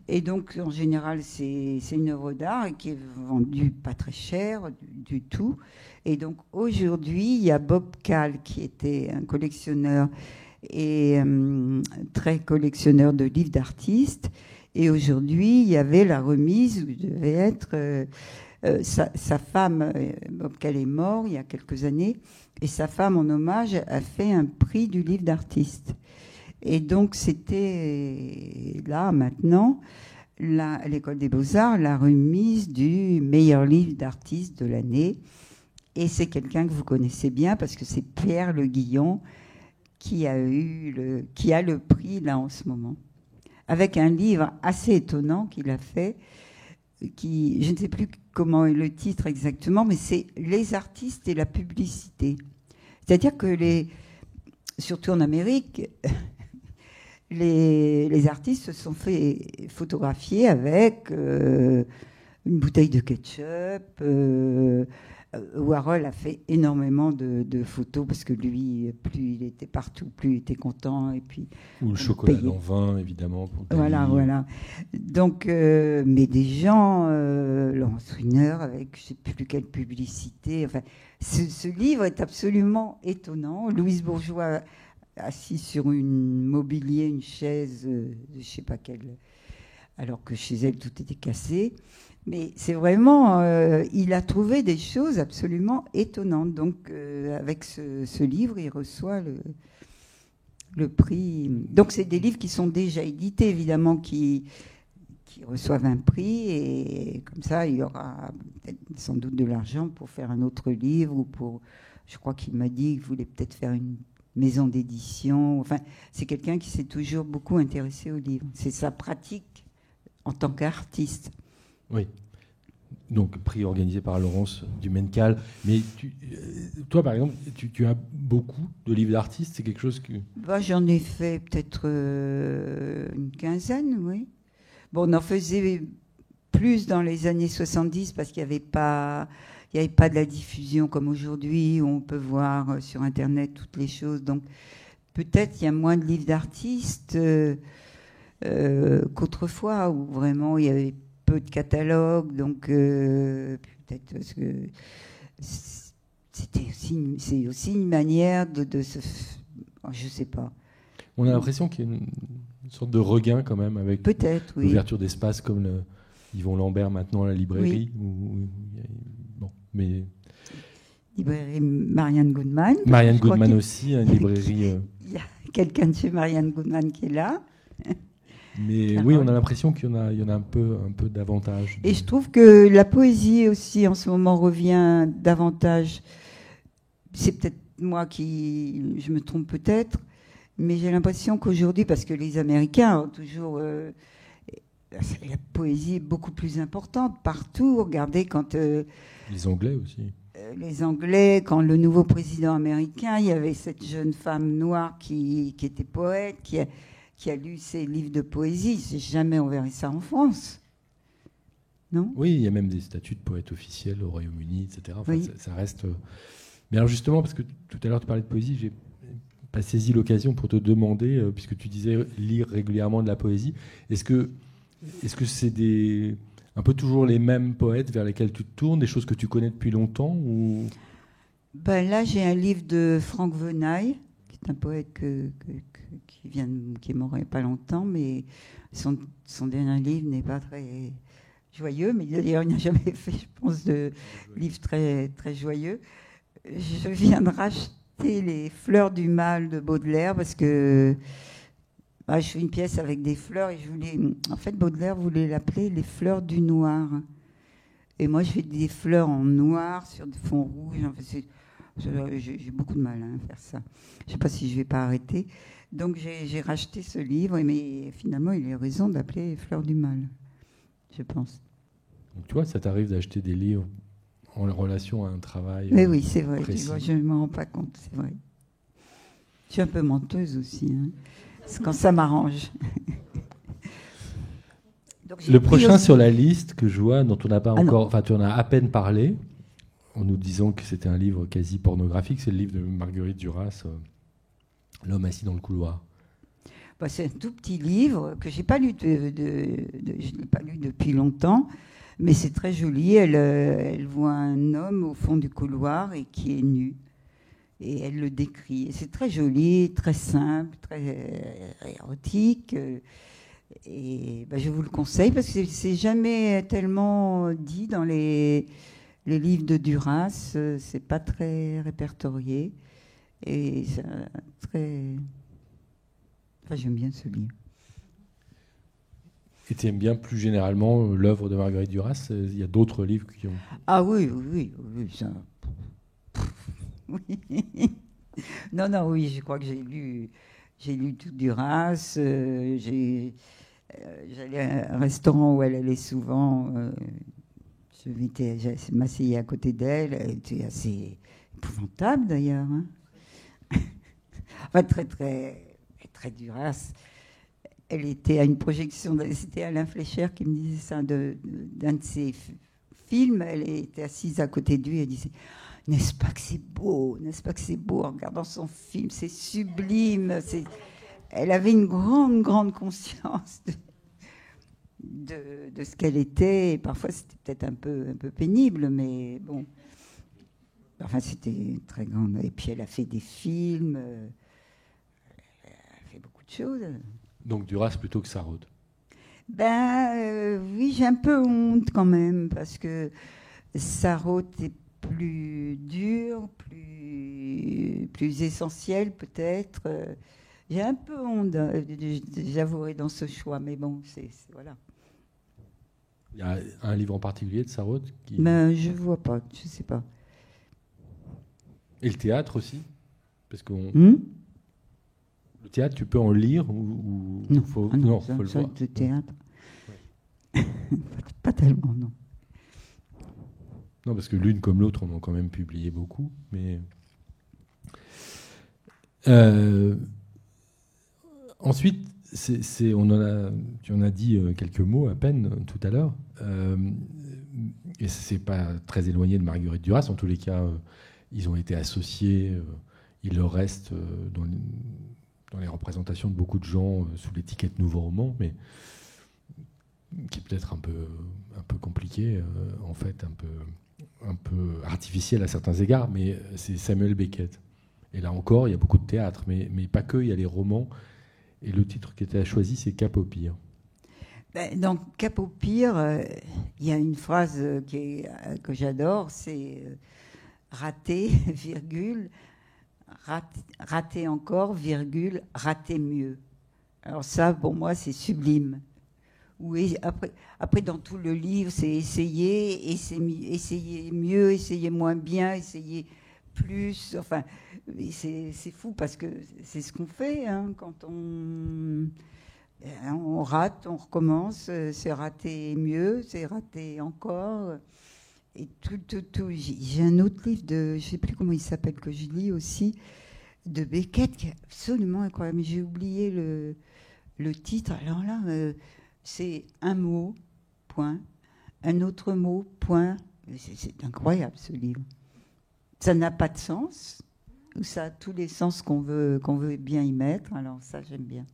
Et donc, en général, c'est une œuvre d'art qui est vendue pas très cher du tout. Et donc, aujourd'hui, il y a Bob Kahl, qui était un collectionneur et très collectionneur de livres d'artistes. Et aujourd'hui, il y avait la remise où il devait être... sa femme, Bob Kahl est mort il y a quelques années, et sa femme, en hommage, a fait un prix du livre d'artiste. Et donc, c'était là, maintenant, à l'École des Beaux-Arts, la remise du meilleur livre d'artiste de l'année. Et c'est quelqu'un que vous connaissez bien, parce que c'est Pierre Le Guillon, qui a le prix là en ce moment, avec un livre assez étonnant qu'il a fait, qui, je ne sais plus comment est le titre exactement, mais c'est Les artistes et la publicité. C'est-à-dire que surtout en Amérique, les artistes se sont fait photographier avec une bouteille de ketchup. Warhol a fait énormément de photos parce que lui, plus il était partout, plus il était content. Et puis, ou le chocolat dans vin, évidemment. Pour voilà. Donc, mais des gens, Laurence Wiener, avec je ne sais plus quelle publicité. Enfin, ce livre est absolument étonnant. Louise Bourgeois, assise sur une chaise, je ne sais pas quelle, alors que chez elle, tout était cassé. Mais c'est vraiment, il a trouvé des choses absolument étonnantes. Donc, avec ce livre, il reçoit le prix. Donc, c'est des livres qui sont déjà édités, évidemment, qui reçoivent un prix. Et comme ça, il y aura sans doute de l'argent pour faire un autre livre. Ou pour, je crois qu'il m'a dit qu'il voulait peut-être faire une maison d'édition. Enfin, c'est quelqu'un qui s'est toujours beaucoup intéressé aux livres. C'est sa pratique en tant qu'artiste. Oui. Donc, prix organisé par Laurence Dumencal. Mais toi, par exemple, tu as beaucoup de livres d'artistes. C'est quelque chose que... J'en ai fait peut-être une quinzaine, oui. Bon, on en faisait plus dans les années 70 parce qu'il n'y avait pas de la diffusion comme aujourd'hui, où on peut voir sur Internet toutes les choses. Donc, peut-être il y a moins de livres d'artistes qu'autrefois, où vraiment il y avait peu de catalogues, donc peut-être parce que c'est aussi une manière de se... Je sais pas. On a l'impression qu'il y a une sorte de regain quand même avec peut-être, oui. L'ouverture d'espaces comme Yvon Lambert maintenant à la librairie. Oui. Bon, mais... Librairie Marianne Goodman. Marianne Goodman aussi, une librairie... Il y a quelqu'un de chez Marianne Goodman qui est là. Mais oui, on a l'impression qu'il y en a un peu davantage. Et je trouve que la poésie aussi en ce moment revient davantage. C'est peut-être moi je me trompe peut-être, mais j'ai l'impression qu'aujourd'hui, parce que les Américains ont toujours... la poésie est beaucoup plus importante partout. Regardez quand... les Anglais aussi. Les Anglais, quand le nouveau président américain, il y avait cette jeune femme noire qui était poète, qui a lu ses livres de poésie. Jamais on verrait ça en France. Non ? Oui, il y a même des statuts de poètes officiels au Royaume-Uni, etc. Enfin, oui. ça reste... Mais alors justement, parce que tout à l'heure tu parlais de poésie, j'ai pas saisi l'occasion pour te demander, puisque tu disais lire régulièrement de la poésie, est-ce que c'est un peu toujours les mêmes poètes vers lesquels tu te tournes, des choses que tu connais depuis longtemps ou... Là, j'ai un livre de Franck Venaille, qui est un poète qui est mort il n'y a pas longtemps, mais son dernier livre n'est pas très joyeux, mais d'ailleurs il n'a jamais fait, je pense, de livre très, très joyeux. Je viens de racheter Les Fleurs du Mal de Baudelaire parce que je fais une pièce avec des fleurs et en fait, Baudelaire voulait l'appeler Les Fleurs du Noir. Et moi, je fais des fleurs en noir sur des fonds rouges. En fait, j'ai beaucoup de mal à faire ça. Je ne sais pas si je ne vais pas arrêter. Donc, j'ai racheté ce livre, mais finalement, il a raison d'appeler Les Fleurs du Mal, je pense. Donc, tu vois, ça t'arrive d'acheter des livres en relation à un travail mais oui, c'est vrai. précis. Tu vois, je ne m'en rends pas compte, c'est vrai. Je suis un peu menteuse aussi, hein. C'est quand ça m'arrange. Donc, le prochain sur la liste que je vois, dont on n'a pas encore... Enfin, tu en as à peine parlé, en nous disant que c'était un livre quasi pornographique, c'est le livre de Marguerite Duras, L'homme assis dans le couloir. C'est un tout petit livre que je n'ai pas lu depuis longtemps, mais c'est très joli. Elle voit un homme au fond du couloir et qui est nu. Et elle le décrit. Et c'est très joli, très simple, très érotique. Et je vous le conseille parce que c'est jamais tellement dit dans les livres de Duras. C'est pas très répertorié. Et c'est très... j'aime bien ce livre. Et tu aimes bien plus généralement l'œuvre de Marguerite Duras? Il y a d'autres livres qui ont... Ah oui, ça... Oui. Non, non, oui, je crois que j'ai lu tout Duras. J'allais à un restaurant où elle allait souvent. Je m'asseyais à côté d'elle. Elle était assez épouvantable d'ailleurs. Hein. Enfin, très, très, très Duras. Elle était à une projection, c'était Alain Fleischer qui me disait ça, d'un de ses films. Elle était assise à côté de lui et disait: n'est-ce pas que c'est beau, n'est-ce pas que c'est beau en regardant son film, c'est sublime. Elle avait une grande, grande conscience de ce qu'elle était. Et parfois, c'était peut-être un peu pénible, mais bon. Enfin, c'était très grande. Et puis, elle a fait des films, elle a fait beaucoup de choses. Donc Duras plutôt que Sarraute. Oui, j'ai un peu honte quand même, parce que Sarraute est plus dur, plus essentiel peut-être. J'ai un peu honte, j'avouerai, dans ce choix, mais bon, voilà. Il y a un livre en particulier de Sarraute qui... Je vois pas, je sais pas. Et le théâtre aussi, parce que le théâtre, tu peux en lire ou non, faut, non, faut le voir. Le théâtre, ouais. Pas tellement, non. Non, parce que l'une comme l'autre, on en a quand même publié beaucoup. Mais ensuite, tu en as dit quelques mots à peine tout à l'heure. Et c'est pas très éloigné de Marguerite Duras. En tous les cas, ils ont été associés. Ils le restent dans les représentations de beaucoup de gens sous l'étiquette Nouveau Roman, mais qui est peut-être un peu compliqué, en fait, un peu artificiel à certains égards, mais c'est Samuel Beckett. Et là encore, il y a beaucoup de théâtre, mais pas que, il y a les romans. Et le titre qui était choisi, c'est Cap au pire. Dans Cap au pire, il y a une phrase que j'adore, c'est rater, virgule, rater encore, virgule, rater mieux. Alors ça, pour moi, c'est sublime. Oui, après, dans tout le livre, c'est essayer mieux, essayer moins bien, essayer plus. Enfin, c'est fou parce que c'est ce qu'on fait hein, quand on rate, on recommence. C'est rater mieux, c'est rater encore. Et tout. J'ai un autre livre je ne sais plus comment il s'appelle, que je lis aussi, de Beckett, qui est absolument incroyable. J'ai oublié le titre. Alors là... c'est un mot, point, un autre mot, point. C'est incroyable ce livre. Ça n'a pas de sens, ou ça a tous les sens qu'on veut bien y mettre. Alors ça, j'aime bien.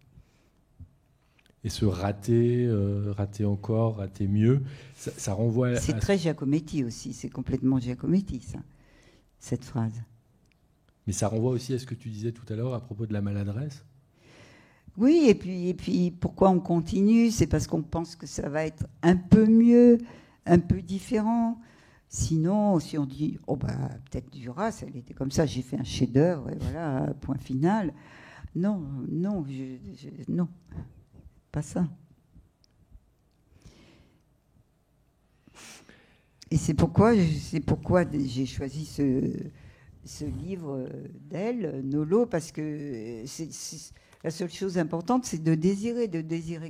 Et ce rater encore, rater mieux, ça renvoie C'est très Giacometti aussi, c'est complètement Giacometti, ça, cette phrase. Mais ça renvoie aussi à ce que tu disais tout à l'heure à propos de la maladresse. Oui, et puis pourquoi on continue? C'est parce qu'on pense que ça va être un peu mieux, un peu différent. Sinon, si on dit, peut-être Duras, elle était comme ça, j'ai fait un chef-d'œuvre, et voilà, point final. Non, non, non, pas ça. Et c'est pourquoi j'ai choisi ce livre d'elle, Nolo, parce que la seule chose importante, c'est de désirer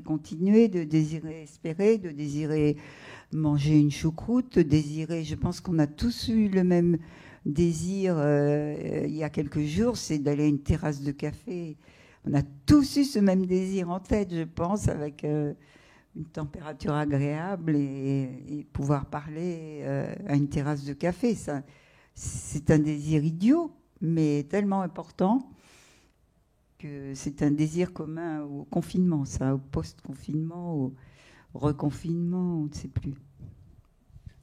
continuer, de désirer espérer, de désirer manger une choucroute, je pense qu'on a tous eu le même désir il y a quelques jours, c'est d'aller à une terrasse de café. On a tous eu ce même désir en tête, je pense, avec une température agréable et pouvoir parler à une terrasse de café. Ça, c'est un désir idiot, mais tellement important. C'est un désir commun au confinement, ça, au post-confinement, au reconfinement, on ne sait plus.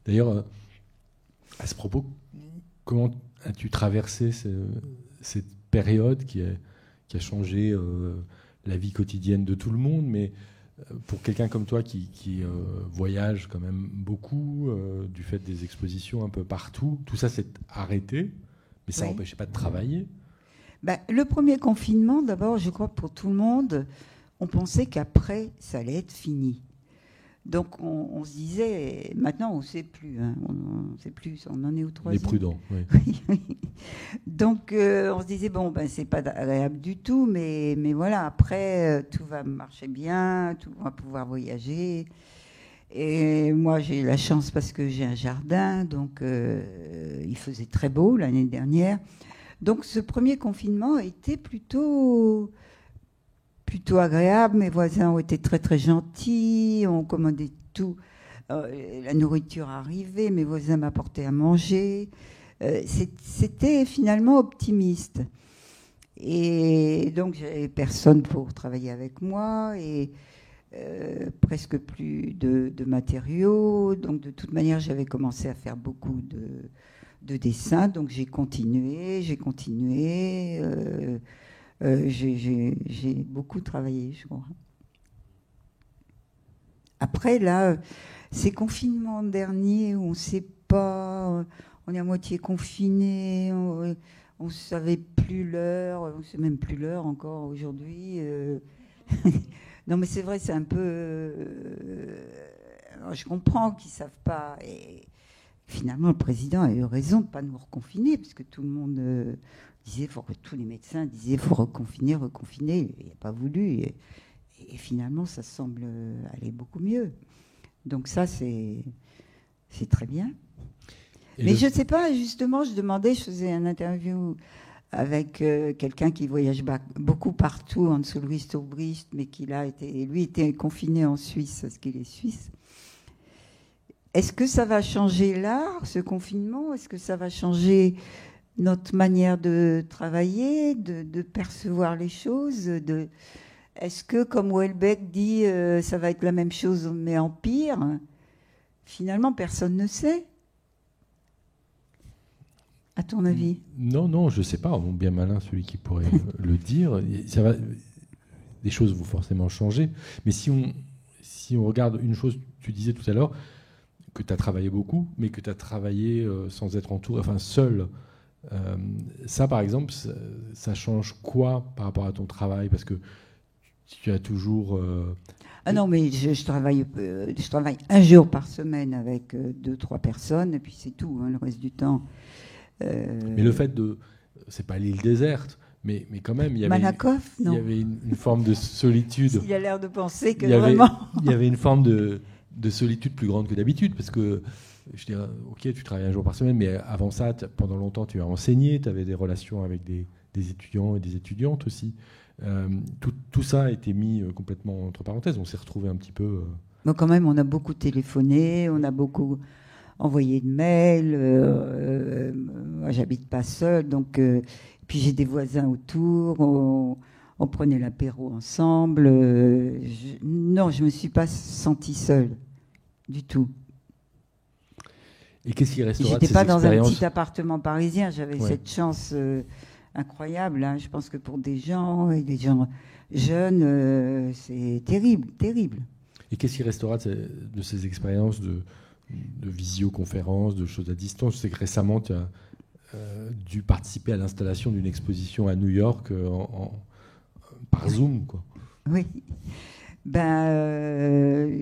D'ailleurs, à ce propos, comment as-tu traversé cette période qui a changé la vie quotidienne de tout le monde, mais pour quelqu'un comme toi qui voyage quand même beaucoup, du fait des expositions un peu partout, tout ça s'est arrêté, mais ça n'empêchait pas de travailler. Le premier confinement, d'abord, je crois que pour tout le monde, on pensait qu'après, ça allait être fini. Donc on se disait, maintenant on ne sait plus, hein, on sait plus, on en est au 3e. Les prudents, oui. Donc on se disait, bon, ben, c'est pas agréable du tout, mais voilà, après tout va marcher bien, on va pouvoir voyager. Et moi j'ai la chance parce que j'ai un jardin, donc il faisait très beau l'année dernière. Donc ce premier confinement était plutôt agréable. Mes voisins ont été très très gentils, ont commandé tout. La nourriture arrivait, mes voisins m'apportaient à manger. C'était finalement optimiste. Et donc j'avais personne pour travailler avec moi et presque plus de matériaux. Donc de toute manière, j'avais commencé à faire beaucoup de dessins. Donc j'ai continué. J'ai beaucoup travaillé, je crois. Après, là, ces confinements derniers où on ne sait pas, on est à moitié confiné, on ne savait plus l'heure, on ne sait même plus l'heure encore aujourd'hui. Non, mais c'est vrai, c'est un peu... je comprends qu'ils ne savent pas. Et finalement, le président a eu raison de ne pas nous reconfiner, parce que tout le monde... tous les médecins disaient qu'il faut reconfiner, il n'a pas voulu. Et finalement, ça semble aller beaucoup mieux. Donc ça, c'est très bien. Mais je ne sais pas, justement, je faisais une interview avec quelqu'un qui voyage beaucoup partout, Hans-Ulrich Obrist, mais lui était confiné en Suisse, parce qu'il est suisse. Est-ce que ça va changer l'art, ce confinement ? Est-ce que ça va changer notre manière de travailler, de percevoir les choses, est-ce que, comme Houellebecq dit, ça va être la même chose mais en pire ? Finalement, personne ne sait. À ton avis ? Non, je ne sais pas. Bien malin celui qui pourrait le dire. Des choses vont forcément changer. Mais si on regarde une chose, tu disais tout à l'heure que tu as travaillé beaucoup, mais que tu as travaillé sans être entouré, enfin seul. Ça, par exemple, ça change quoi par rapport à ton travail ? Parce que tu as toujours... Ah non, mais je travaille un jour par semaine avec 2-3 personnes, et puis c'est tout, hein, le reste du temps. Mais le fait de... C'est pas l'île déserte, mais quand même, il y avait, Malakoff, non. Il y avait une forme de solitude. Il a l'air de penser que vraiment... Il y avait une forme de solitude plus grande que d'habitude, parce que... Je dirais, ok, tu travailles un jour par semaine, mais avant ça, pendant longtemps, tu as enseigné, tu avais des relations avec des étudiants et des étudiantes aussi. Tout ça a été mis complètement entre parenthèses. On s'est retrouvés un petit peu... Mais quand même, on a beaucoup téléphoné, on a beaucoup envoyé de mails. Moi, j'habite pas seule, donc... puis j'ai des voisins autour, on prenait l'apéro ensemble. Non, je me suis pas sentie seule, du tout. Et qu'est-ce qui restera de ces expériences ? J'étais pas dans un petit appartement parisien, j'avais cette chance incroyable. Hein. Je pense que pour des gens, et des gens jeunes, c'est terrible, terrible. Et qu'est-ce qui restera de ces expériences de visioconférences, de choses à distance ? Je sais que récemment, tu as dû participer à l'installation d'une exposition à New York par Zoom, quoi. Oui.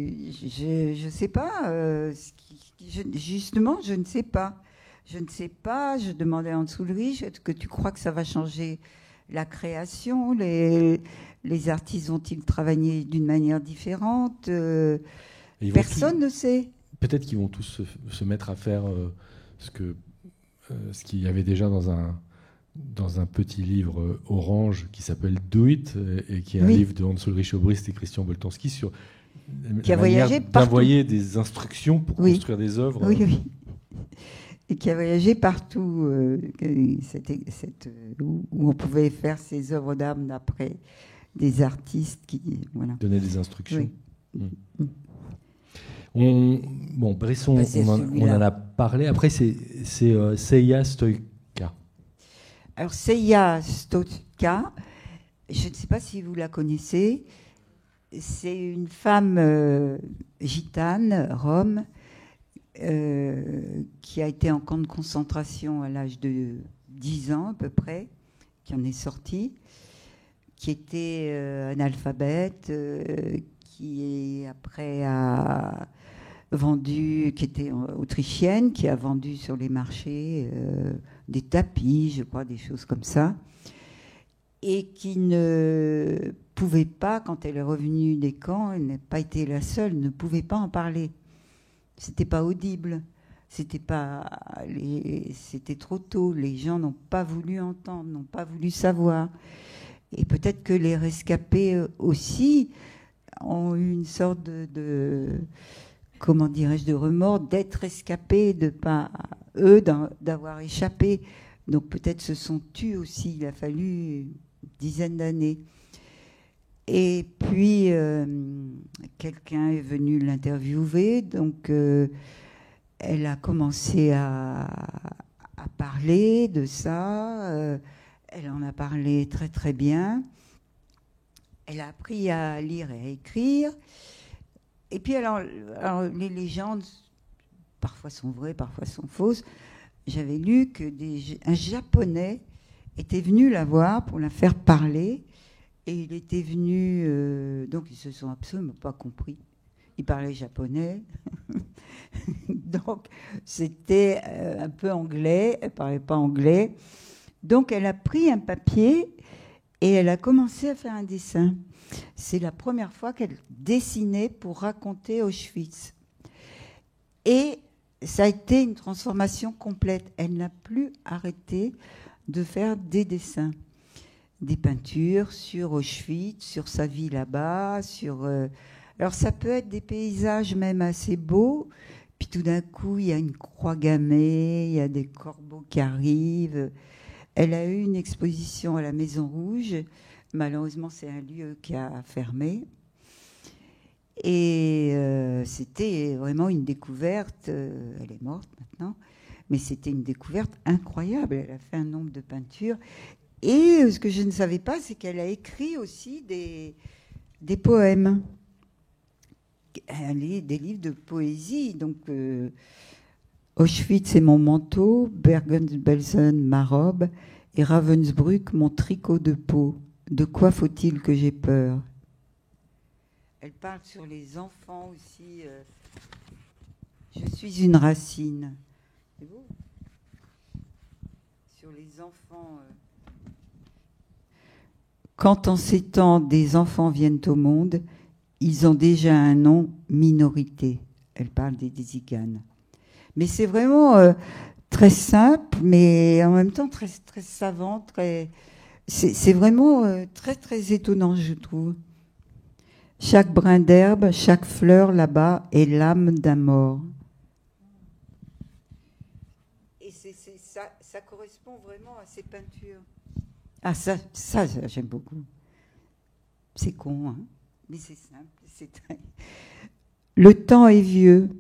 Je sais pas. Justement, je ne sais pas. Je ne sais pas. Je demandais à Hans-Ulrich, est-ce que tu crois que ça va changer la création ? Les artistes vont-ils travailler d'une manière différente ? Personne ne sait. Peut-être qu'ils vont tous se mettre à faire ce qu'il y avait déjà dans un petit livre orange qui s'appelle Do It, et qui est un livre de Hans-Ulrich Obrist et Christian Boltanski sur qui a voyagé partout, d'envoyer des instructions pour construire des œuvres. Oui. Et qui a voyagé partout, où on pouvait faire ses œuvres d'art d'après des artistes qui donnaient des instructions. Oui. Bresson, on en a parlé. Après, c'est Seija Stojka. Alors, Seija Stojka, je ne sais pas si vous la connaissez. C'est une femme gitane, rome, qui a été en camp de concentration à l'âge de 10 ans à peu près, qui en est sortie, qui était analphabète, qui après a qui était autrichienne, qui a vendu sur les marchés des tapis, je crois, des choses comme ça, et qui ne pouvait pas, quand elle est revenue des camps, elle n'a pas été la seule, ne pouvait pas en parler. C'était pas audible, c'était trop tôt. Les gens n'ont pas voulu entendre, n'ont pas voulu savoir. Et peut-être que les rescapés aussi ont eu une sorte de comment dirais-je, de remords d'être rescapés, de pas eux d'avoir échappé. Donc peut-être se sont tus aussi. Il a fallu une dizaine d'années. Et puis quelqu'un est venu l'interviewer, donc elle a commencé à parler de ça. Elle en a parlé très très bien. Elle a appris à lire et à écrire. Et puis alors les légendes, parfois sont vraies, parfois sont fausses. J'avais lu qu'un Japonais était venu la voir pour la faire parler. Et il était venu... donc ils se sont absolument pas compris. Il parlait japonais. Donc c'était un peu anglais. Elle parlait pas anglais. Donc elle a pris un papier et elle a commencé à faire un dessin. C'est la première fois qu'elle dessinait pour raconter Auschwitz. Et ça a été une transformation complète. Elle n'a plus arrêté de faire des dessins, des peintures sur Auschwitz, sur sa vie là-bas. Alors ça peut être des paysages même assez beaux. Puis tout d'un coup, il y a une croix gammée, il y a des corbeaux qui arrivent. Elle a eu une exposition à la Maison Rouge. Malheureusement, c'est un lieu qui a fermé. Et c'était vraiment une découverte. Elle est morte maintenant. Mais c'était une découverte incroyable. Elle a fait un nombre de peintures. Et ce que je ne savais pas, c'est qu'elle a écrit aussi des poèmes. Des livres de poésie. Donc, Auschwitz est mon manteau, Bergen-Belsen ma robe, et Ravensbrück mon tricot de peau. De quoi faut-il que j'aie peur ? Elle parle sur les enfants aussi. Je suis une racine. C'est beau. Sur les enfants. Quand en ces temps des enfants viennent au monde, ils ont déjà un nom, minorité. Elle parle des Ziganes. Mais c'est vraiment très simple, mais en même temps très, très savant. C'est vraiment très, très étonnant, je trouve. Chaque brin d'herbe, chaque fleur là-bas est l'âme d'un mort. Et ça correspond vraiment à ces peintures. Ah, ça j'aime beaucoup. C'est con, hein, mais c'est simple. Le temps est vieux.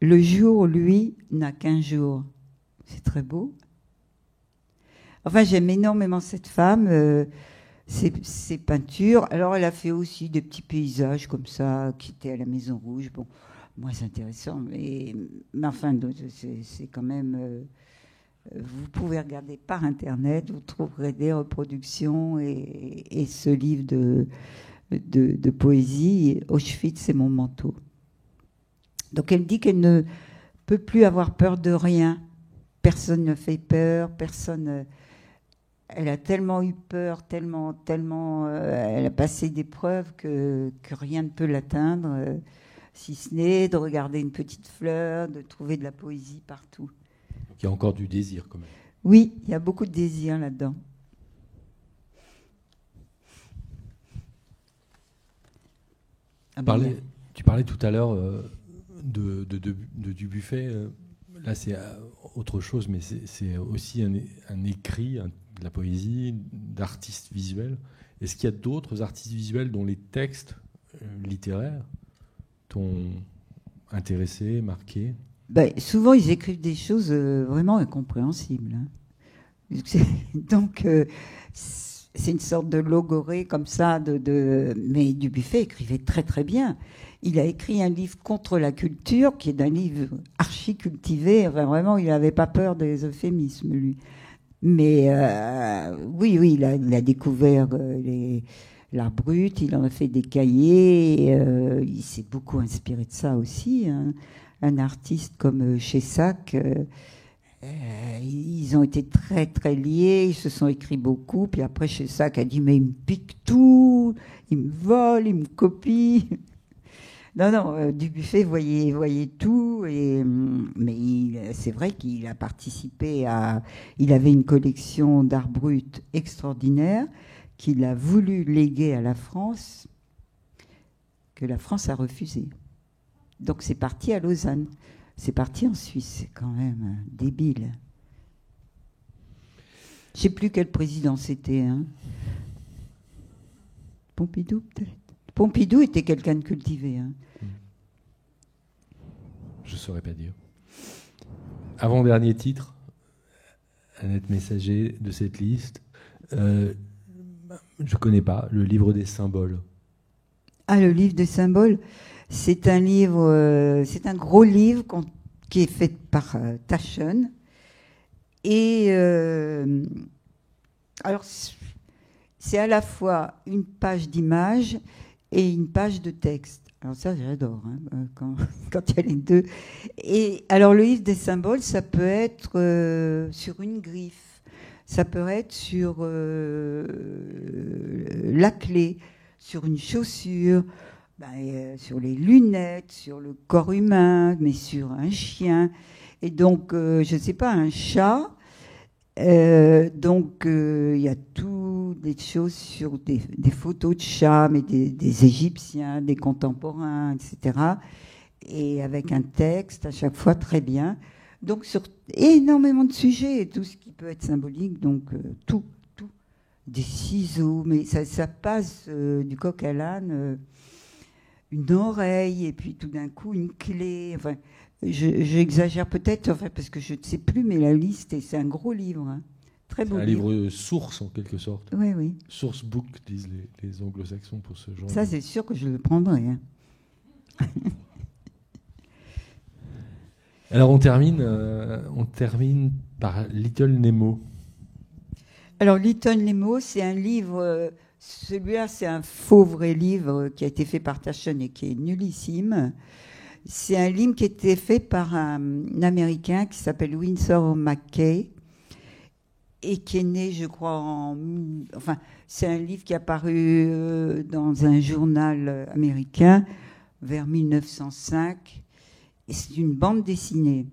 Le jour, lui, n'a qu'un jour. C'est très beau. Enfin, j'aime énormément cette femme, ses peintures. Alors, elle a fait aussi des petits paysages comme ça, qui étaient à la Maison Rouge. Bon, moins intéressant, mais enfin, c'est quand même... vous pouvez regarder par Internet, vous trouverez des reproductions et ce livre de poésie, Auschwitz, c'est mon manteau. Donc elle dit qu'elle ne peut plus avoir peur de rien. Personne ne fait peur, personne... Elle a tellement eu peur, tellement... elle a passé des preuves que rien ne peut l'atteindre, si ce n'est de regarder une petite fleur, de trouver de la poésie partout. Donc il y a encore du désir quand même. Oui, il y a beaucoup de désir là-dedans. Tu parlais tout à l'heure du Dubuffet. Là, c'est autre chose, mais c'est aussi un écrit, de la poésie, d'artistes visuels. Est-ce qu'il y a d'autres artistes visuels dont les textes littéraires t'ont intéressé, marqué ? Souvent, ils écrivent des choses vraiment incompréhensibles. Hein. Donc, c'est une sorte de logorée comme ça. Mais Dubuffet écrivait très très bien. Il a écrit un livre contre la culture, qui est un livre archi-cultivé. Enfin, vraiment, il n'avait pas peur des euphémismes, lui. Mais oui, il a découvert l'art brut, il en a fait des cahiers, il s'est beaucoup inspiré de ça aussi. Hein. Un artiste comme Chessac, ils ont été très très liés, ils se sont écrits beaucoup, puis après Chessac a dit mais il me pique tout, il me vole, il me copie. Non, Dubuffet voyait tout, mais c'est vrai qu'il a participé à... Il avait une collection d'art brut extraordinaire qu'il a voulu léguer à la France, que la France a refusé. Donc c'est parti à Lausanne, c'est parti en Suisse, c'est quand même débile. Je ne sais plus quel président c'était. Hein. Pompidou peut-être. Pompidou était quelqu'un de cultivé. Hein. Je ne saurais pas dire. Avant-dernier titre, Annette Messager de cette liste. Je ne connais pas, le livre des symboles. Ah, le livre des symboles, c'est un livre, c'est un gros livre qui est fait par Taschen. Et alors, c'est à la fois une page d'image et une page de texte. Alors ça, j'adore, hein, quand il y a les deux. Et alors, le livre des symboles, ça peut être sur une griffe, ça peut être sur la clé, sur une chaussure, sur les lunettes, sur le corps humain, mais sur un chien. Et donc, je ne sais pas, un chat. Donc, il y a toutes des choses sur des photos de chats, mais des Égyptiens, des contemporains, etc. Et avec un texte à chaque fois très bien. Donc, sur énormément de sujets, et tout ce qui peut être symbolique, donc tout. Des ciseaux, mais ça passe du coq à l'âne, une oreille, et puis tout d'un coup, une clé. Enfin, j'exagère peut-être, enfin, parce que je ne sais plus, mais la liste, c'est un gros livre. Hein. Très beau livre. Un livre source, en quelque sorte. Oui. Source book, disent les anglo-saxons pour ce genre. Ça, c'est sûr que je le prendrai. Hein. Alors, on termine par Little Nemo. Alors, Little Nemo, c'est un livre... celui-là, c'est un faux vrai livre qui a été fait par Taschen et qui est nullissime. C'est un livre qui a été fait par un Américain qui s'appelle Winsor McCay et qui est né, je crois, enfin, c'est un livre qui est apparu dans un journal américain vers 1905. Et c'est une bande dessinée.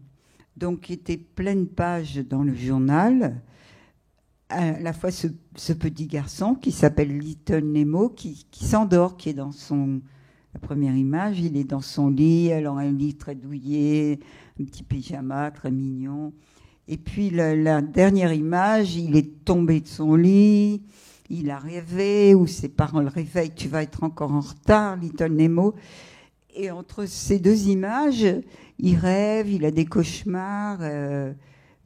Donc, il était pleine page dans le journal. À la fois ce petit garçon qui s'appelle Little Nemo, qui s'endort, qui est dans la première image, il est dans son lit, alors un lit très douillet, un petit pyjama très mignon. Et puis la dernière image, il est tombé de son lit, il a rêvé, ou ses parents le réveillent, tu vas être encore en retard, Little Nemo. Et entre ces deux images, il rêve, il a des cauchemars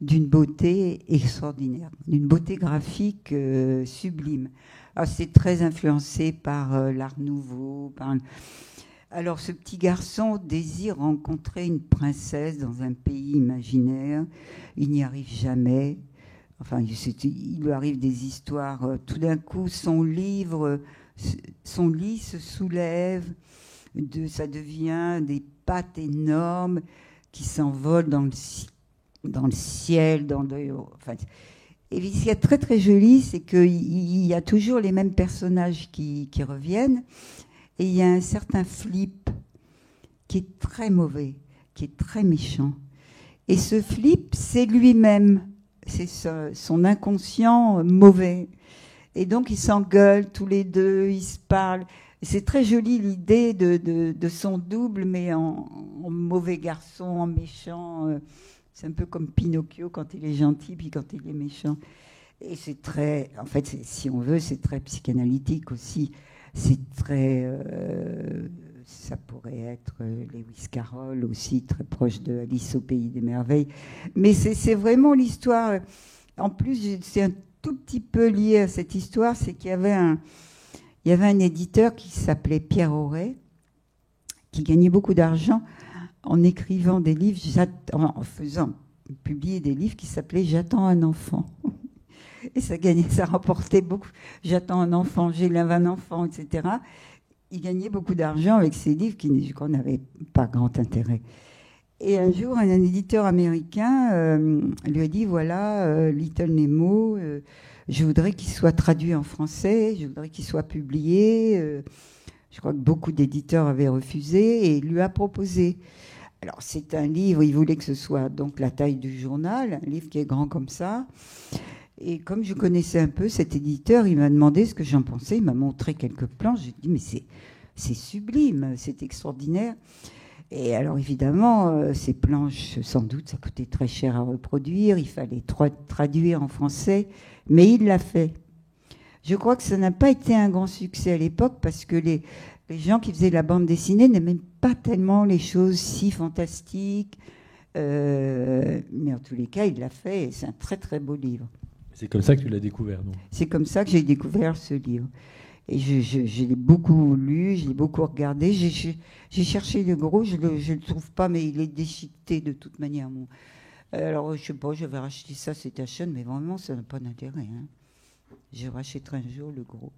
d'une beauté extraordinaire, d'une beauté graphique sublime. Alors, c'est très influencé par l'Art Nouveau. Alors, ce petit garçon désire rencontrer une princesse dans un pays imaginaire. Il n'y arrive jamais. Enfin, il lui arrive des histoires. Tout d'un coup, son lit se soulève. Ça devient des pattes énormes qui s'envolent dans le ciel. Enfin, et ce qui est très très joli, c'est qu'il y a toujours les mêmes personnages qui reviennent, et il y a un certain Flip qui est très mauvais, qui est très méchant. Et ce Flip, c'est lui-même, c'est son inconscient mauvais. Et donc ils s'engueulent tous les deux, ils se parlent. C'est très joli l'idée de son double, mais en mauvais garçon, en méchant. C'est un peu comme Pinocchio quand il est gentil, puis quand il est méchant. Et c'est très... En fait, si on veut, c'est très psychanalytique aussi. C'est très... ça pourrait être Lewis Carroll aussi, très proche de Alice au Pays des Merveilles. Mais c'est vraiment l'histoire... En plus, c'est un tout petit peu lié à cette histoire, c'est qu'il y avait un éditeur qui s'appelait Pierre Auret, qui gagnait beaucoup d'argent en écrivant des livres, en faisant publier des livres qui s'appelaient « J'attends un enfant ». Et ça gagnait, ça rapportait beaucoup. J'attends un enfant, j'élève un enfant, etc. Il gagnait beaucoup d'argent avec ces livres qui n'avaient pas grand intérêt. Et un jour, un éditeur américain lui a dit, voilà, Little Nemo, je voudrais qu'il soit traduit en français, je voudrais qu'il soit publié. Je crois que beaucoup d'éditeurs avaient refusé et il lui a proposé. Alors, c'est un livre, il voulait que ce soit donc la taille du journal, un livre qui est grand comme ça. Et comme je connaissais un peu cet éditeur, il m'a demandé ce que j'en pensais. Il m'a montré quelques planches. J'ai dit, mais c'est sublime, c'est extraordinaire. Et alors, évidemment, ces planches, sans doute, ça coûtait très cher à reproduire. Il fallait traduire en français. Mais il l'a fait. Je crois que ça n'a pas été un grand succès à l'époque parce que les gens qui faisaient la bande dessinée n'aimaient pas tellement les choses si fantastiques. Mais en tous les cas, il l'a fait et c'est un très très beau livre. C'est comme ça que tu l'as découvert, non? C'est comme ça que j'ai découvert ce livre. Et je l'ai beaucoup lu, je l'ai beaucoup regardé. J'ai cherché le gros, je ne le trouve pas, mais il est déchiqueté de toute manière. Bon. Alors, je ne sais pas, j'avais racheté ça, c'était à Sean, mais vraiment, ça n'a pas d'intérêt. Hein. Je rachèterai un jour le gros,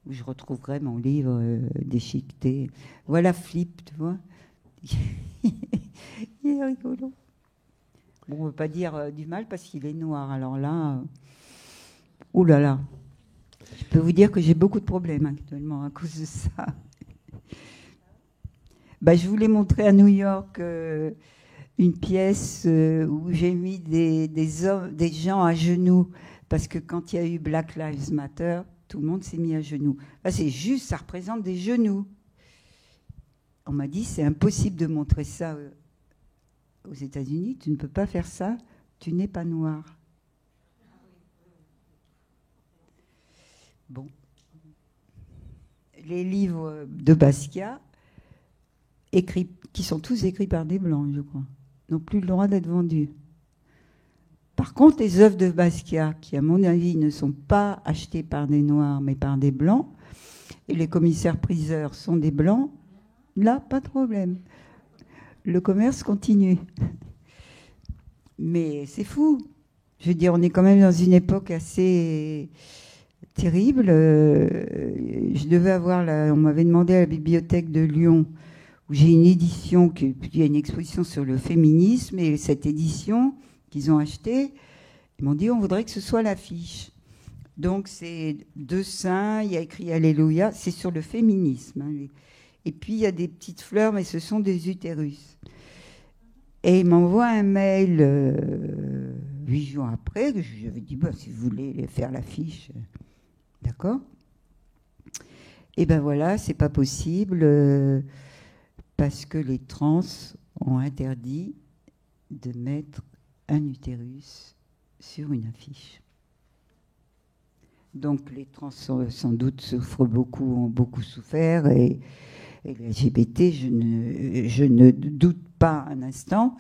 où je retrouverai mon livre déchiqueté. Voilà Flip, tu vois. Il est rigolo. Bon, on ne veut pas dire du mal parce qu'il est noir. Alors là, ouh là là. Je peux vous dire que j'ai beaucoup de problèmes actuellement à cause de ça. Bah, je voulais montrer à New York une pièce où j'ai mis des hommes, des gens à genoux. Parce que quand il y a eu Black Lives Matter, tout le monde s'est mis à genoux. Là, c'est juste, ça représente des genoux. On m'a dit, c'est impossible de montrer ça aux États-Unis. Tu ne peux pas faire ça. Tu n'es pas noir. Bon. Les livres de Basquiat, qui sont tous écrits par des Blancs, je crois, n'ont plus le droit d'être vendus. Par contre, les œuvres de Basquiat, qui à mon avis ne sont pas achetées par des Noirs, mais par des Blancs, et les commissaires-priseurs sont des Blancs, là, pas de problème. Le commerce continue. Mais c'est fou. Je veux dire, on est quand même dans une époque assez terrible. Je devais avoir, on m'avait demandé à la bibliothèque de Lyon, où j'ai une édition, il y a une exposition sur le féminisme, et cette édition qu'ils ont achetée, ils m'ont dit on voudrait que ce soit l'affiche. Donc c'est deux saints, il y a écrit Alléluia, c'est sur le féminisme. Hein. Et puis il y a des petites fleurs, mais ce sont des utérus. Et ils m'envoient un mail 8 jours après, que je lui ai dit si vous voulez faire l'affiche, d'accord. Et ben voilà, c'est pas possible parce que les trans ont interdit de mettre un utérus sur une affiche. Donc les trans sans doute souffrent beaucoup, ont beaucoup souffert et les LGBT, je ne doute pas un instant,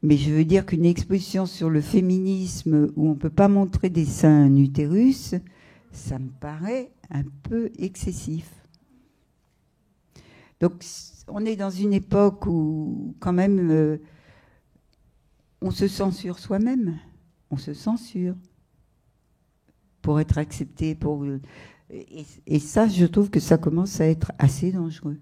mais je veux dire qu'une exposition sur le féminisme où on ne peut pas montrer des seins un utérus, ça me paraît un peu excessif. Donc on est dans une époque où quand même on se censure soi-même, on se censure pour être accepté. Et ça, je trouve que ça commence à être assez dangereux.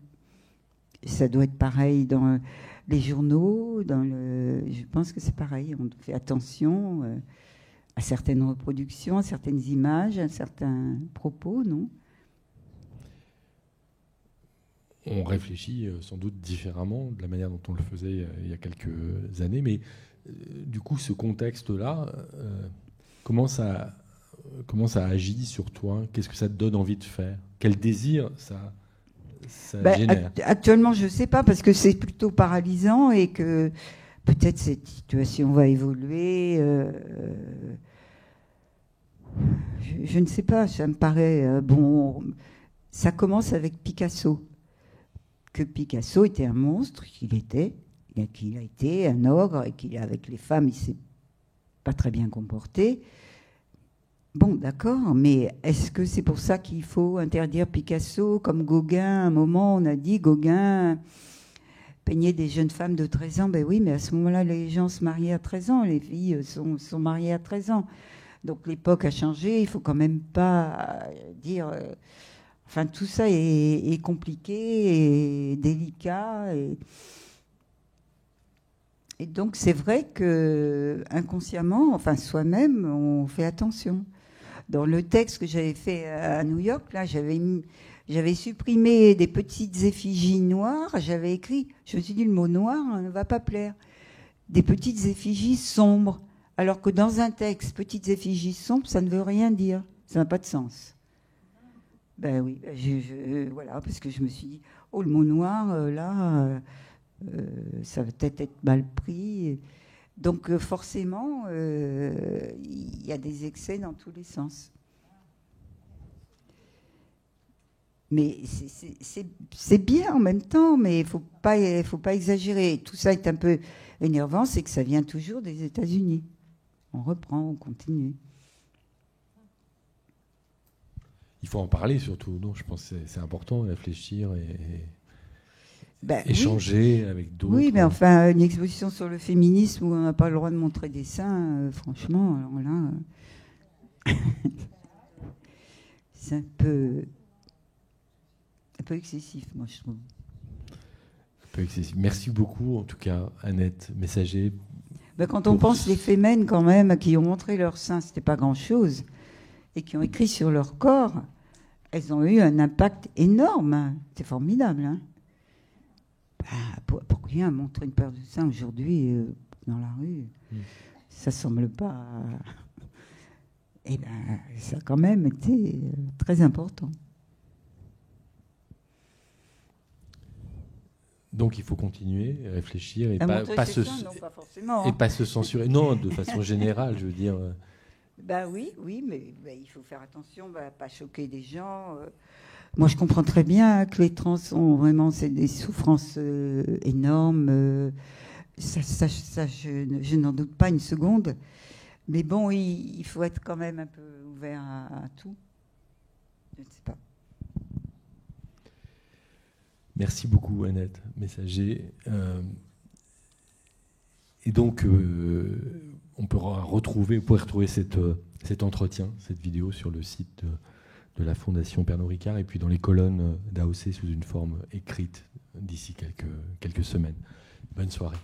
Ça doit être pareil dans les journaux, je pense que c'est pareil, on fait attention à certaines reproductions, à certaines images, à certains propos, non ? On réfléchit sans doute différemment de la manière dont on le faisait il y a quelques années, mais du coup, ce contexte-là, comment ça agit sur toi? Qu'est-ce que ça te donne envie de faire? Quel désir ça génère? Actuellement, je ne sais pas, parce que c'est plutôt paralysant et que peut-être cette situation va évoluer. Je ne sais pas, ça me paraît... bon, ça commence avec Picasso. Que Picasso était un monstre, qu'il a été un ogre, et qu'avec les femmes, il ne s'est pas très bien comporté. Bon, d'accord, mais est-ce que c'est pour ça qu'il faut interdire Picasso? Comme Gauguin, à un moment, on a dit, Gauguin peignait des jeunes femmes de 13 ans. Ben oui, mais à ce moment-là, les gens se mariaient à 13 ans, les filles sont mariées à 13 ans. Donc l'époque a changé, il faut quand même pas dire... enfin, tout ça est compliqué et délicat. Et donc, c'est vrai que inconsciemment, enfin soi-même, on fait attention. Dans le texte que j'avais fait à New York, là, j'avais supprimé des petites effigies noires. J'avais écrit, je me suis dit, le mot noir ne va pas plaire. Des petites effigies sombres. Alors que dans un texte, petites effigies sombres, ça ne veut rien dire. Ça n'a pas de sens. Ben oui, voilà, parce que je me suis dit, oh, le mot noir, là, ça va peut-être être mal pris. Donc, forcément, il y a des excès dans tous les sens. Mais c'est bien en même temps, mais il faut pas exagérer. Tout ça est un peu énervant, c'est que ça vient toujours des États-Unis. On reprend, on continue. Il faut en parler surtout. Non, je pense que c'est important, réfléchir et échanger avec d'autres. Oui, mais enfin, une exposition sur le féminisme où on n'a pas le droit de montrer des seins, franchement, alors là, c'est un peu excessif, moi, je trouve. Un peu excessif. Merci beaucoup, en tout cas, Annette Messager. Quand on pense les fémènes, quand même, qui ont montré leurs seins, c'était pas grand-chose, et qui ont écrit sur leur corps, elles ont eu un impact énorme. C'est formidable. Hein, pour rien montrer une paire de seins aujourd'hui dans la rue, ça semble pas... Eh bien, ça a quand même été très important. Donc il faut continuer, réfléchir et pas forcément, et pas se censurer. Non, de façon générale, je veux dire. Oui, mais il faut faire attention, pas choquer les gens. Moi, je comprends très bien que les trans ont vraiment des souffrances énormes. Ça, je n'en doute pas une seconde. Mais bon, il faut être quand même un peu ouvert à tout. Je ne sais pas. Merci beaucoup, Annette Messager. Et donc, vous pourrez retrouver cet entretien, cette vidéo sur le site de la Fondation Pernod Ricard et puis dans les colonnes d'AOC sous une forme écrite d'ici quelques semaines. Bonne soirée.